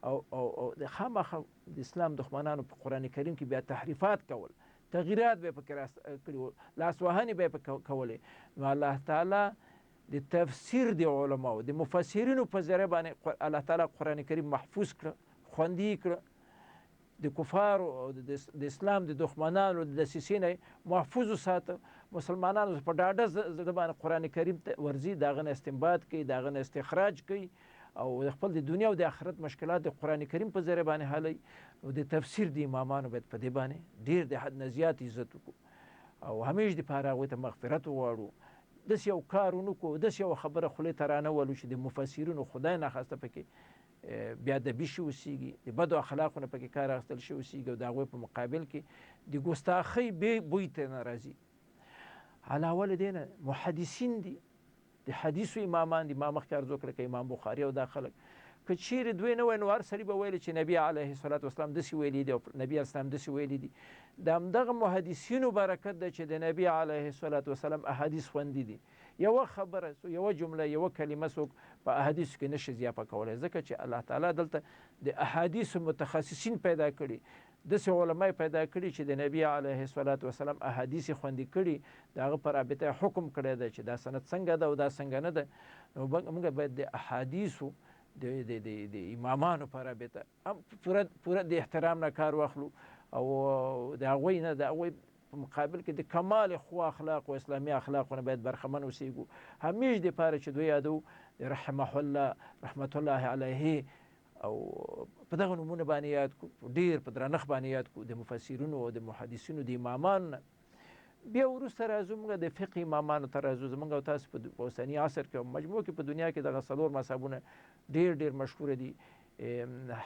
او د خامخا د اسلام دښمنانو په قرآن کریم کې بیا تحریفات کول، تغییرات به یې پکې کړي وو، لاسوهنې به یې کولې. نو الله تعالی د تفسیر د علماو د مفسرینو په ذریعه باندې الله تعالی قرآن کریم محفوظ کړه، خوندي کړه، د کفارو او د اسلام د دښمنانو د دسیسې نه محفوظ وساته. مسلمانانو په ډاډه زړه باندې قرآن کریم ته ورځي، د هغه نه استنباط کوي، د هغه نه استخراج کوي، او د خپل د دنیا او د آخرت مشکلات د قرآن کریم په ذریعه باندې حلوي. او د تفسیر د امامانو باید په دې باندې ډېر د حد نه زیات عزت وکړو او همیش دپاره هغوی ته مغفرت وغواړو. داسې یو کار ونه کړو، داسې یوه خبره خولې ته رانه ولو چې د مفسرینو خدای ناخواسته پکې بیادبي شي اوسیږي، د بدو اخلاقو نه پکې کار اخیستل شي اوسیږي، او د هغوی په مقابل کې د ګستاخۍ بوی ته نه راځي. علاوه له دې نه محدثین دي، د حدیثو امامان دي. ما مخکې عرض وکړه که امام بخاري او دا خلک که چیرې دوی نه وای نو هر سړي به ویل چې نبي علیه الصلاة والسلام داسې ویلي دي او نبي علیه السلام داسې ویلي دي. د همدغه محدثینو برکت ده چې د نبي علیه الصلاة والسلام احادیث خوندي دي. یوه خبره، یوه جمله، یوه کلمه څوک په احادیثو کې نشي زیاپه کولی، ځکه چې الله تعالی دلته د احادیثو متخصصین پیدا کړي، داسې علما پیدا کړي چې د نبي علیه الصلاة والسلام احادیث خوندي کړي، د هغه په رابطه حکم کړی دی چې دا سند څنګه ده او دا څنګه نه ده. نو موږ باید د احادیثو د امامانو په رابطه پوره د احترام نه کار واخلو، او د هغوی نه د هغوی په مقابل کې د کمال ښو اخلاقو اسلامي اخلاقو نه باید برخمن اوسېږو. همیش دپاره چې دوی یادو رحمه الله رحمت الله علیه او په دغه نومونه باندې یاد کړو، ډېر په درنښت باندې یاد کړو د مفسرینو او د محدثینو د امامانو نه. بیا وروسته راځو موږ د فقه امامانو ته راځو. زموږ او تاسو په اوسني عصر کې مجموع کې په دنیا کې دغه څلور مذهبونه ډېر ډېر مشهوره دي.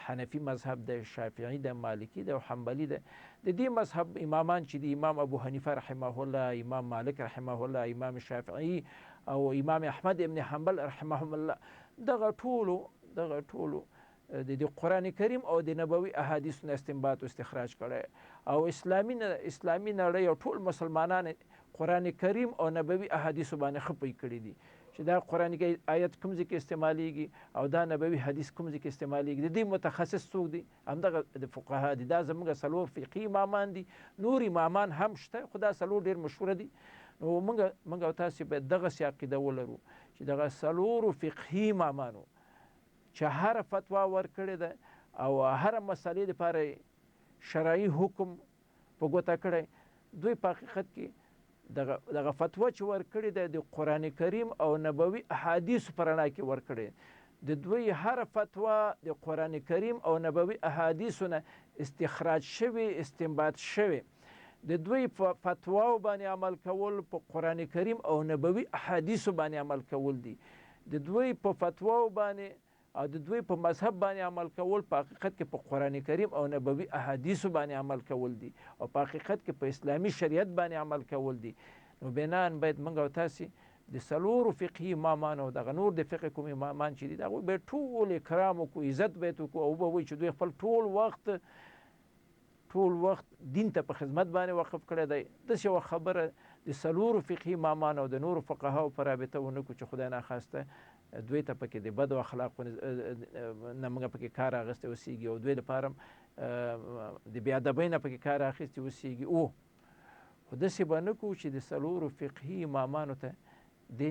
حنفي مذهب ده، شافعي ده، مالکي ده او حنبلي ده. د دې مذهب امامان چې دي امام ابو حنیفه رحمه الله، امام مالک رحمه الله، امام شافعي او امام احمد ابن حنبل رحمهم الله، دغه ټولو د قرآن کریم او د نبوي احادیثو نه استنباط او استخراج کړی او اسلامي نړۍ او ټول مسلمانان قرآن کریم او نبوي احادیثو باندې ښه پوه کړي دي چې دا قرآن آیت کوم ځای کې استعمالیږي او دا نبوي حدیث کوم ځای کې استعمالیږي. د دې متخصص څوک دي؟ همدغه د فقها دي. دا زموږ څلور فقهي امامان دي. نور امامان هم شته خو دا څلور ډېر مشهوره دي. نو موږ او تاسې باید دغسې عقیده ولرو چې دغه څلورو فقهي امامانو چې هره فتوا ورکړې ده او هره مسلې دپاره شرعي حکم په ګوته کړی، دوی په حقیقت کې دغه فتوا چې ورکړې ده د قرآن کریم او نبوي احادیثو په رڼا کې ورکړې. د دوی هره فتوا د قرآن کریم او نبوي احادیثو نه استخراج شوي، استنباط شوي. د دوی په فتواو باندې عمل کول په قرآن کریم او نبوي احادیثو باندې عمل کول دي. د دوی په فتواو باندې او د دوی په مذهب باندې عمل کول په حقیقت کې په قرآن کریم او نبوي احادیثو باندې عمل کول دي او په حقیقت کې په اسلامي شریعت باندې عمل کول دي. نو بنان باید موږ او تاسې د څلورو فقهي امامانو دغه نور د فقه کوم امامان چې دي د هغوی باید ټول اکرام وکړو، عزت باید وکړو او وبوایو چې دوی خپل ټول وخت دین ته په خدمت باندې وقف کړی دی. داسې یوه خبره د څلورو فقهي امامان او د نورو فقهاو په رابطه ونه کړو چې خدای ناخواسته دوی ته پکې د بدو اخلاقو نه موږ پکې کار اخیستی اوسېږي او دوی لپاره د بې ادبۍ نه پکې کار اخیستی اوسېږي. خو داسې به نه کوو چې د څلورو فقهي امامانو ته د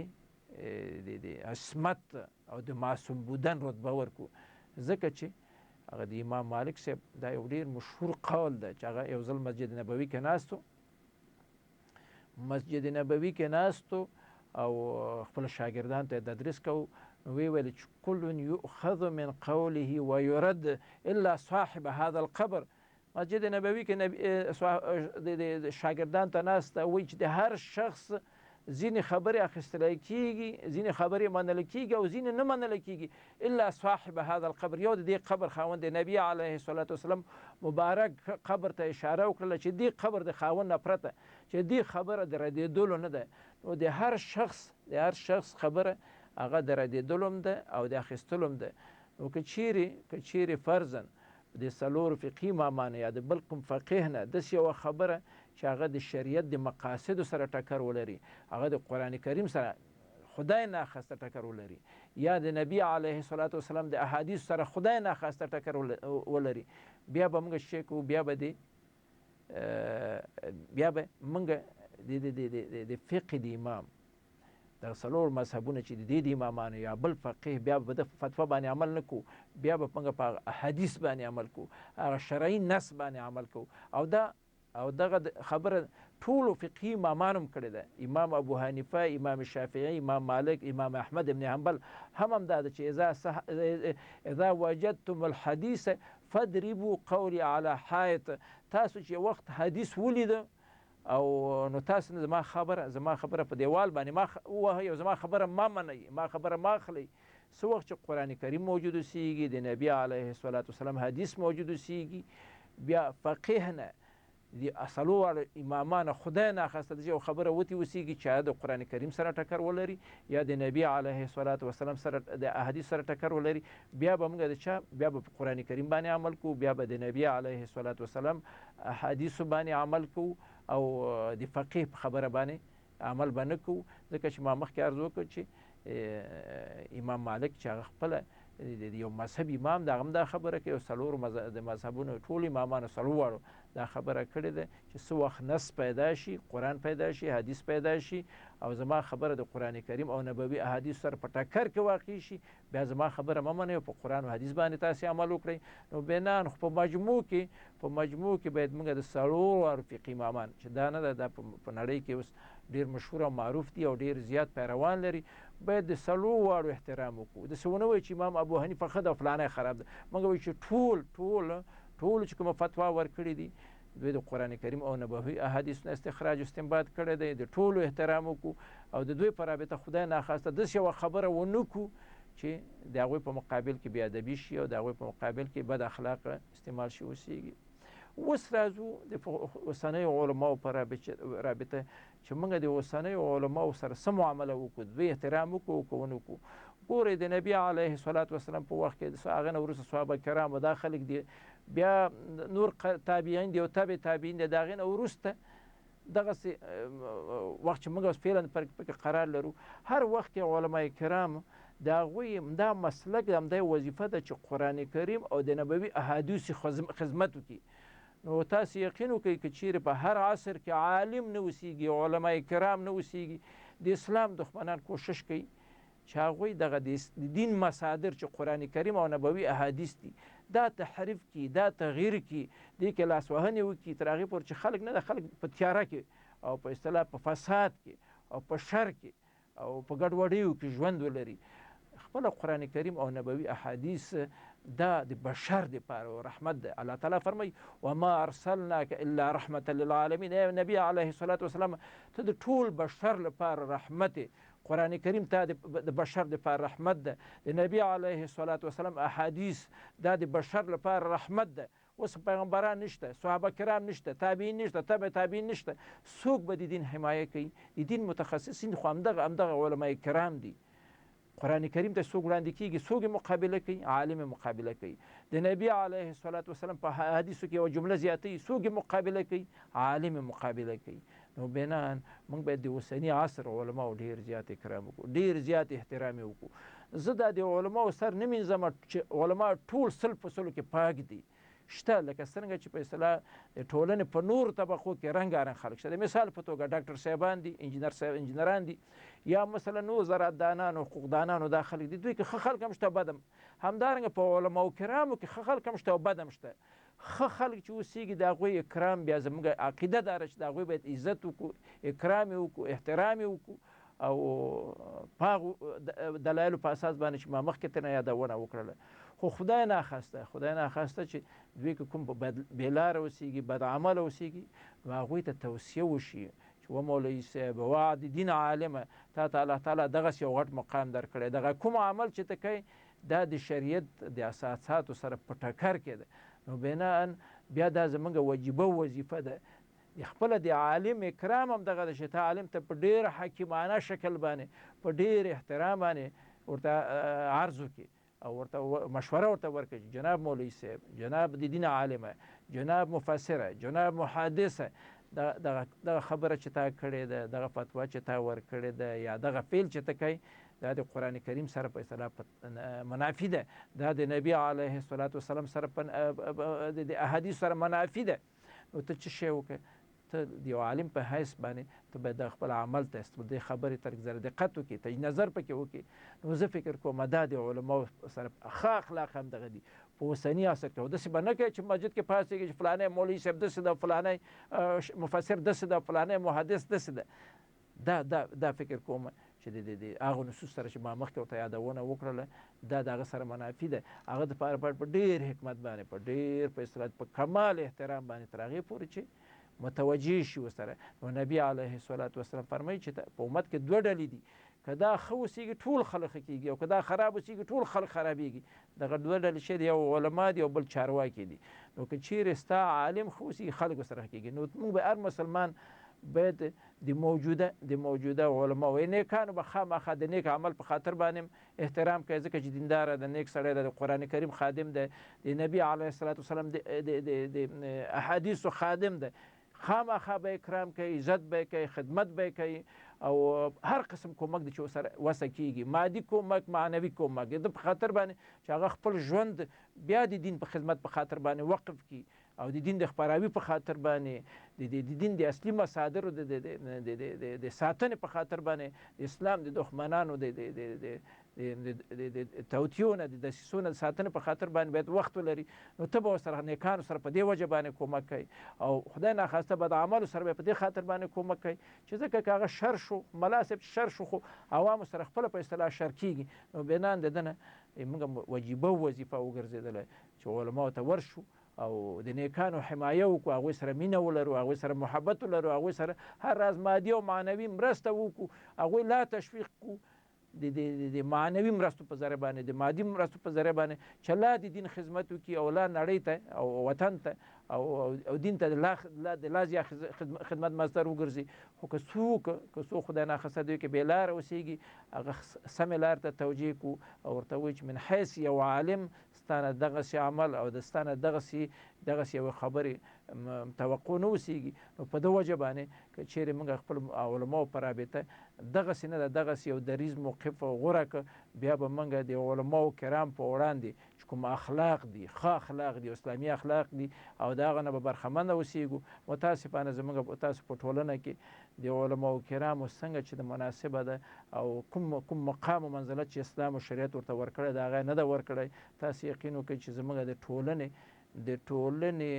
عصمت او د معصوم بودن رتبه ورکړو، ځکه چې هغه د امام مالک صاحب دا یو ډېر مشهور قول ده چې هغه یو ځل مسجد نبوي کې ناستو او خپل شاګردانو ته تدریس کوو. نو ویې ویل چې کل یؤخذ من قوله ویرد الا صاحب هذا القبر. مسجد نبوي کې د شاګردانو ته ناسته وایي چې د هر شخص ځینې خبرې اخیستلی کېږي، ځینې خبرې منل کېږي او ځینې نه منل کېږي الا صاحب هذا القبر. یو د دې قبر خاوند د نبي علیه الصلاة والسلام مبارک قبر ته اشاره وکړله چې دې قبر د خاوند نه پرته چې دې خبره د ردېدلو نه ده. نو د هر شخص خبره هغه د ردېدلو هم ده او د اخیستلو هم ده. نو که چیرې فرضاً د څلورو فقهي امامانو یا د بل کوم فقیه نه داسې یوه خبره چې هغه د شریعت د مقاصدو سره ټکر ولري، هغه د قرآن کریم سره خدای ناخواسته ټکر ولري یا د نبي علیه الصلاة والسلام د احادیث سره خدای ناخواسته ټکر ولري، بیا به موږ شی کوو، بیا به موږ د فقه د امام دغه څلور مذهبونه چې د دې د امامانو یا بل فقیه بیا به د فتوا باندې عمل نه کوو، بیا به موږ په احادیث باندې عمل کوو، هغه شرعي نص باندې عمل کوو. او دغه خبره ټولو فقهي امامانو هم کړې ده. امام ابو حنیفه، امام شافعي، امام مالک، امام احمد ابن حنبل هم دا ده چې اذا وجدتم الحدیث فاضربوا قولي على حائط. تاسو چې وخت حدیث ولیده او نو تاسو زما خبره په دیوال باندې ما ووهئ او زما خبره ما منئ، ما خبره ما اخلئ. څه وخت چې قرآن کریم موجود اوسېږي، د نبي علیه الصلاة والسلام حدیث موجود اوسېږي، بیا فقیه نه د څلورو امامانو خدای ناخواسته داسې یو خبره وتې اوسېږي چې د قرآن کریم سره ټکر ولري یا د نبي علیه الصلاة والسلام سره د احادیث سره ټکر ولري، بیا به موږ بیا به په قرآن کریم باندې عمل کوو، بیا به د نبي علیه الصلاة والسلام احادیثو باندې عمل کوو او د فقیه په خبره باندې عمل به نه کوو. ځکه چې ما مخکې عرض وکړ چې امام مالک چې هغه خپله د یو مذهب امام د هغه هم دا خبره کوي او څلورو د مذهبونو ټول امامانو څلورو دا خبره کړې ده چې څه وخت نص پیدا شي، قرآن پیدا شي، حدیث پیدا شي او زما خبره د قرآن کریم او نبوي احادیث سره په ټکر کې واقع شي، بیا زما خبره مه منئ او په قرآن او حدیث باندې تاسې عمل وکړئ. نو بنان خو په مجموع کې باید موږ د څلورو فقهي امامان چې دا نه ده، دا په نړۍ کې اوس ډېر مشهور او معروف دي او ډېر زیات پیروان لري، باید د څلورو احترام وکړو. داسې ونه وایو چې امام ابو حنیفه ښه ده او فلانی خراب ده. موږ وایو چې ټول چې کومه فتوا ورکړې دي دوی د قرآن کریم او نبوي احادیث نه استخراج او استنباط کړی دی، د ټولو احترام وکړو او د دوی په رابطه خدای ناخواسته داسې یوه خبره ونه کړو چې د هغوی په مقابل کې بېادبي شي او د هغوی په مقابل کې بد اخلاقه استعمال شي اوسېږي. اوس راځو د اوسنیو علماو په رابطه چې موږ د اوسنیو علماو سره څه معامله وکړو، دوی احترام وکړو که ونه کړو. ګورئ د نبي علیه الصلاة وسلام په وخت کې هغه نه وروسته صحابه کرامو دا خلک دي، بیا نور تابعین دي او تابع تابعین دي، د هغې نه وروسته دغسې وخت چې موږ اوس فعلا پکې قرار لرو، هر وخت کې علما کرام د هغوی همدا مسلک همدا وظیفه ده چې قرآن کریم او د نبوي احادیثو خدمت وکړي. نو تاسو یقین وکړئ که چیرې په هر عصر کې عالم نه اوسېږي، علما کرام نه اوسېږي، د اسلام دښمنان کوشش کوي چې هغوی دغه د دین مصادر چې قرآن کریم او نبوي احادیث دي دا تحریف کړي، دا تغییر کړي، دې کې لاسوهنې وکړي تر هغې پورې چې خلک نه ده، خلک په تیاره کې او په اصطلاح په فساد کې او په شر کې او په ګډوډیو کې ژوند ولري. خپله قرآن کریم او نبوي احادیث دا د بشر دپاره رحمت ده. الله تعالی فرمایي وما ارسلناک الا رحمة للعالمین. ای نبی علیه الصلاة وسلام ته د ټول بشر لپاره رحمت یې. قرآن کریم ته د بشر دپاره رحمت ده. د نبی علیه الصلاة وسلام احادیث دا د بشر لپاره رحمت ده. اوس پیغمبران نشته، صحابه کرام نشته، تابعین نشته، تبع تابعین نشته، څوک به د دین حمایه کوي؟ د دین متخصصین خو همدغه علما کرام دي. قرآن کریم ته څوک وړاندې کېږي، څوک مقابله کوي؟ عالم مقابله کوي. د نبی علیه الصلاة وسلام په حدیثو کې یوه جمله زیاتوي، څوک مقابله کوي؟ عالم مقابله کوي. نو بنان موږ باید د اوسني عصر علماو ډېر زیات اکرام وکړو، ډېر زیات احترام یې وکړو. زه دا د علماو سر نه مینځم چې علما ټول سل په سلو کې پاک دي. شته لکه څرنګه چې په اصطلاح د ټولنې په نورو طبقو کې رنګارنګ خلک شته. د مثال په توګه ډاکټر صاحبان دي، انجینران دي، یا مثلا نور زراعت دانان او حقوق دانان دا خلک دي. دوی کې ښه خلک هم شته، بد هم. همدارنګه په علماو کرامو کې ښه خلک هم شته او بد هم شته. ښه خلک چې اوسېږي د هغوی اکرام بیا زموږ عقیده دا ده چې د هغوی باید عزت وکړو، اکرام یې وکړو، احترام یې وکړو او په هغو دلایلو په اساس باندې چې ما مخکې ترې یادونه وکړله. خو خدای ناخواسته چې دوی که کوم بېلاره اوسېږي، بدعمله اوسېږي، نو هغوی ته توصیه وشي چې و مولوي صاحب و د دین عالمه تا ته الله تعالی دغسې یو غټ مقام درکړی، دغه کوم عمل چې ته کوې دا د شریعت د اساساتو سره په ټکر کې ده. نو بناً بیا دا زموږ واجبه وظیفه ده. خپله د عالم اکرام هم دغه ده چې ته عالم ته په ډېر حکیمانه شکل باندې په ډېر احترام باندې ورته عرض وکړي او ورته مشوره ورته ورکړي چې جناب مولوي صاحب، جناب د دین عالمه، جناب مفسره، جناب محدثه، دغه خبره چې تا کړې ده، دغه فتوا چې تا ورکړې ده، یا دغه فعل چې ته کوې دا د قرآن کریم سره په اصطلاح منافي ده، دا د نبی علیه الصلاة وسلام سره د احادیث سره منافي ده. نو ته څه شی وکړه؟ ته د یو عالم په حیث باندې ته باید د خپل عمل ته د خبرې تر زر دقت وکړي، تج نظر پکې وکړي. نو زه فکر کوم دا د علماو سره ښه اخلاق هم دغه دي په اوسني عصر کې. داسې به نه کوي چې مسجد کې پاڅېږي چې فلانی مولوي صاحب داسې ده، فلانی مفسر داسې ده، فلانی محدث داسې ده. دا فکر کوم چې د هغو نصوص سره چې ما مخکې ورته یادونه وکړله دا د هغه سره منافي ده. هغه دپاره باید په ډېر حکمت باندې، په ډېر په اصطلاح په کمال احترام باندې تر هغې پورې چې متوجه شي ورسره. نو نبي علیه الصلاة وسلام فرمایي چې په امت کې دوه ډلې دي، که دا ښه اوسېږي ټول خلک ښه کېږي او که دا خراب اوسېږي ټول خلک خرابېږي. دغه دوه ډلې چې دي، یو علما دي او بل چارواکي دي. نو که چیرې ستا عالم ښه اوسېږي خلک ورسره ښه کېږي. نو موږ به هر مسلمان باید د موجوده علماو نیکانو به خامخا د نیک عمل په خاطر باندې احترام کوي، ځکه چې دینداره د نیک سړی د قرآن کریم خادم ده، د نبی علیه الصلاة وسلام د احادیثو خادم ده. خامخا به اکرام کوي، عزت به کوي، خدمت به کوي او هر قسم کومک د چې ورسره وسه کېږي، مادي کومک، معنوي کومک، د په خاطر باندې چې هغه خپل ژوند بیا د دین په خدمت په خاطر باندې وقف کړي او د دین د خپراوي په خاطر باندې د دین د اصلي مصادرو د ساتنې په خاطر باندې د اسلام د دښمنانو د توطیو نه د دسیسو نه د ساتنې په خاطر باندې باید وخت ولري، نو ته به ورسره نیکانو سره په دې وجه باندې کومک کوي او خدای ناخواسته بد اعمالو سره به په دې خاطر باندې کومک کوي چې ځکه که هغه شر شو ملا صاحب شر شو خو عوامو سره خپله په اصطلاح شر کېږي، نو بنان د ده نه موږ وجیبه وظیفه وګرځېدله چې علماو ته ورشو او د نیکانو حمایه وکړو، هغوی سره مینه ولرو، هغوی سره محبت ولرو، هغوی سره هر راز مادي او معنوي مرسته وکړو، هغوی لا تشویق کړو د معنوي مرستو په ذریعه باندې د مادي مرستو په ذریعه باندې چې لا د دین خدمت وکړي او لا نړۍ ته او وطن ته او دین ته د لا زیات خدمت مصدر وګرځي. خو که څوک خدای ناخواسته دوی کې بېلاره اوسېږي هغه سمې لارې ته توجیه کړو او ورته وایي چې من حیث یو عالم ستانه دغسې عمل او د ستانه دغسې یوې خبرې توقع نه اوسېږي، نو په ده وجه باندې که چیرې موږ خپل علماو په رابطه دغسې نه ده دغسې یو دریځ موقف غوره کړه، بیا به موږ د علماو کرام په وړاندې چې کوم اخلاق دي ښه اخلاق دي اسلامي اخلاق دي او د هغه نه به برخمنه اوسېږو. متاسفانه زموږ تاسو په ټولنه کې د علماو کرامو څنګه چې د مناسبه ده او کوم مقام و منزلت چې اسلام او شریعت ورته ورکړی د هغه نه ده ورکړی. تاسو یقین وکړئ چې زموږ د ټولنې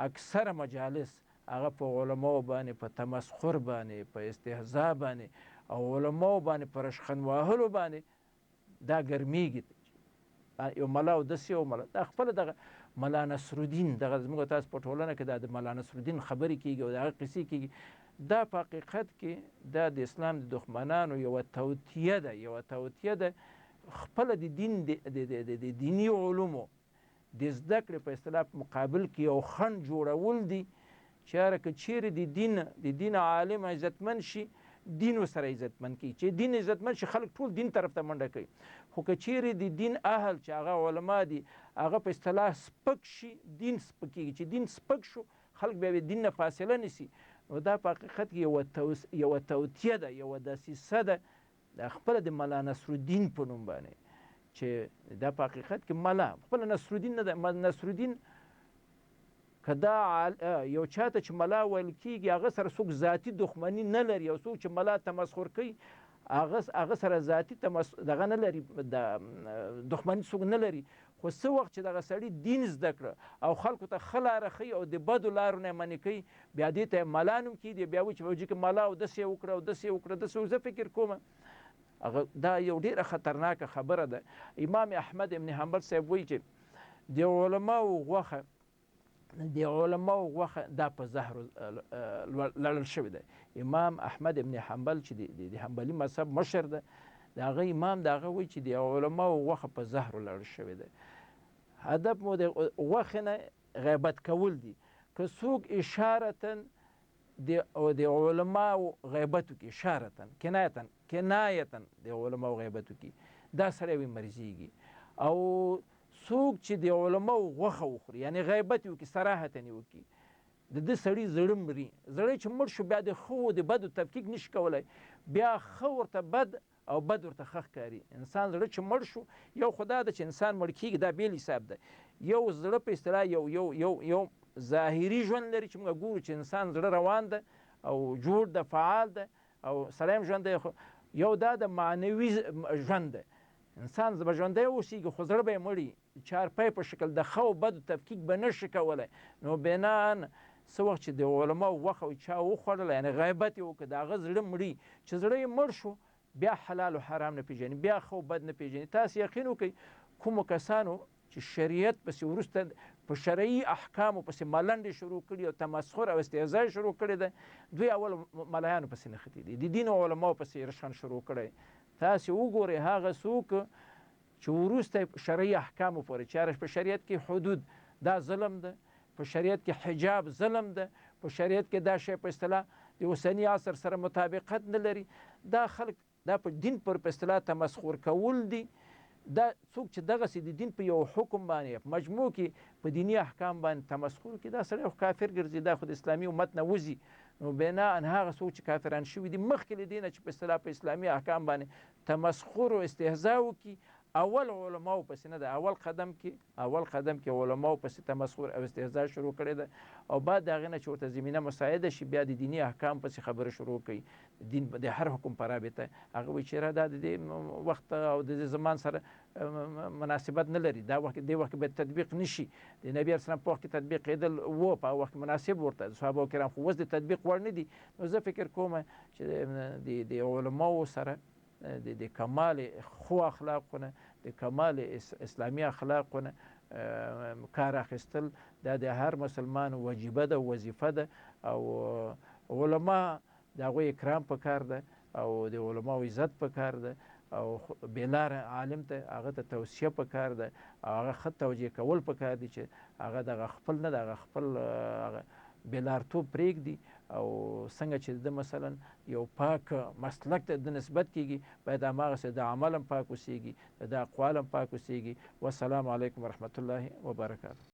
اکثره مجالس هغه په علماو باندې په تمسخر باندې په استهزاء باندې او علماو باندې په رشخند وهلو باندې دا ګرمیږي. یو ملا او داسې یو ملا دا خپله دغه ملا نصرالدین دغه زموږ تاسو په ټولنه کې د ملا نصرالدین خبرې کېږي او د هغه قصې کېږي، دا په حقیقت کې دا د اسلام د دښمنانو یوه توطیه ده خپله د دین د دیني علومو د زده کړې په اصطلاح په مقابل کې یو خنډ جوړول دي چې یاره که چیرې د دین عالم عزتمند شي دین ورسره عزتمند کړي، چې دین عزتمند شي خلک ټول دین طرف ته منډه کوي. خو که چیرې د دین اهل چې هغه علما دي هغه په اصطلاح سپک شي دین سپکېږي، چې دین سپک شو خلک بیا د دین نه فاصله نیسي، نو دا په حقیقت کې یوه توطیه ده یوه دسیسه ده د خپله د ملا نصرالدین په نوم باندې چې دا په حقیقت کې ملا خپله نصرالدین نه ده. نصرالدین که دا یو چاته چې ملا ویل کېږي هغه سره څوک ذاتي دښمني نه لري او څوک چې ملا تمسخر کوي هغه سره ذاتي دغه نه لري دښمني څوک نه لري، خو څه وخت چې دغه سړي دین زده کړه او خلکو ته ښه لاره ښیي او د بدو لارو نه یې منې کوي بیا دې ته ملا نوم کېږي، بیا وایي چې ملا او داسې یې وکړه او داسې یې وکړه داسې زه فکر کوم دا یو ډېره خطرناکه خبره ده. امام احمد ابن حنبل صاحب وایي چې د علماو غوښه دا په زهر لړل شوې ده. امام احمد ابن حنبل چې د حنبلي مذهب مشر ده د هغه امام د هغه وایي چې د علماو غوښه په زهرو لړل شوې ده. هدف مو د غوښې نه غیبت کول دي. که څوک اشارتا د علماو غیبت وکړي اشارتا کنایتا د علماو غیبت وکړي دا سړی وي مرضیږي، او څوک چې د علماو غوښه وخوري یعنی غیبت یې وکړي صراحتا یې وکړي د ده سړي زړه مري، زړی چې مړ شو بیا د ښو د بدو تفکیک نشي کولی، بیا ښه ورته بد او بد ورته ښه ښکاري. انسان زړه چې مړ شو یو خو دا ده چې انسان مړ کېږي دا بیل حساب ده، یو زړه په اصطلاح یو ظاهري ژوند لري چې موږ ګورو چې انسان زړه روان ده او جوړ ده فعال ده او سلام ژوند دی، یو دا د معنوي ژوند ده انسان به ژوندی اوسېږي خو زړه به یې مړي چارپی په شکل د ښه او بدو تفکیک به نه شي کولی. نو بنان څه وخت چې د علماو غوښه چا وخوړله یعنې غیبت یې وکړه د هغه زړه مري چې زړه یې مړ شو بیا حلال و حرام نه پېژني بیا ښه او بد نه پېژني. تاسو یقین وکړئ کومو کسانو چې شریعت پسې وروسته په شرعي احکامو پسې ملنډې شروع کړي او تمسخر او استهزا شروع کړې ده دوی اول ملایانو پسې نښتي دي د دین علماو پسې رشخند شروع کړی. تاسې وګورئ هغه څوک چې وروسته شرعي احکامو پورې چې په شریعت کې حدود دا ظلم ده، په شریعت کې حجاب ظلم ده، په شریعت کې دا شی په اصطلاح د اوسني عصر سره مطابقت نه لري، دا خلک دا په دین پر په اصطلاح تمسخر کول دي. دا څوک چې دغسې د دین په یو حکم باندې په مجموع کې په دیني احکام باندې تمسخر کوي دا سړی خو کافر ګرځي، دا خو د اسلامي امت نه وځي. نو بناء هغه څوک چې کافران شوي دي مخکې له دې نه چې په اصطلاح په اسلامي احکام باندې تمسخر او استهزا وکړي اول علماو پسې نه ده، اول قدم کې علماو پسې تمسخر او استهزاء شروع کړې ده او بعد د هغې نه چې ورته زمینه مساعده شي بیا د دیني احکام پسې خبره شروع کوي. دین د هر حکم په رابطه هغه وایي چې دا د دې وخت او د زمان سره مناسبت نه لري، دا وخت دې وخت باید تطبیق نشي. د نبي علیه السلام په وخت کې تطبیق کېدل په هغه وخت مناسب ورته صحابه کرام خو اوس د تطبیق وړ نه دي. نو زه فکر کوم چې د علماو سره د کمال خو اخلاقونه د کمال اسلامي اخلاقونه کار اخیستل دا د هر مسلمان وجیبه ده، وظیفه ده او علما د هغوی اکرام پکار ده او د علماو عزت پکار ده او بېلاره عالم ته هغه ته توصیه پکار ده او هغه ښه توجیه کول پکار دي چې هغه دغه خپل نه ده، هغه خپل بېلارتوب پرېږدي او څنګه چې د مثلا یو پاک مسلک ته د نسبت کېږي باید هماغسې د عمل هم پاک اوسېږي، د اقوال هم پاک اوسېږي. والسلام علیکم ورحمة الله وبرکاته.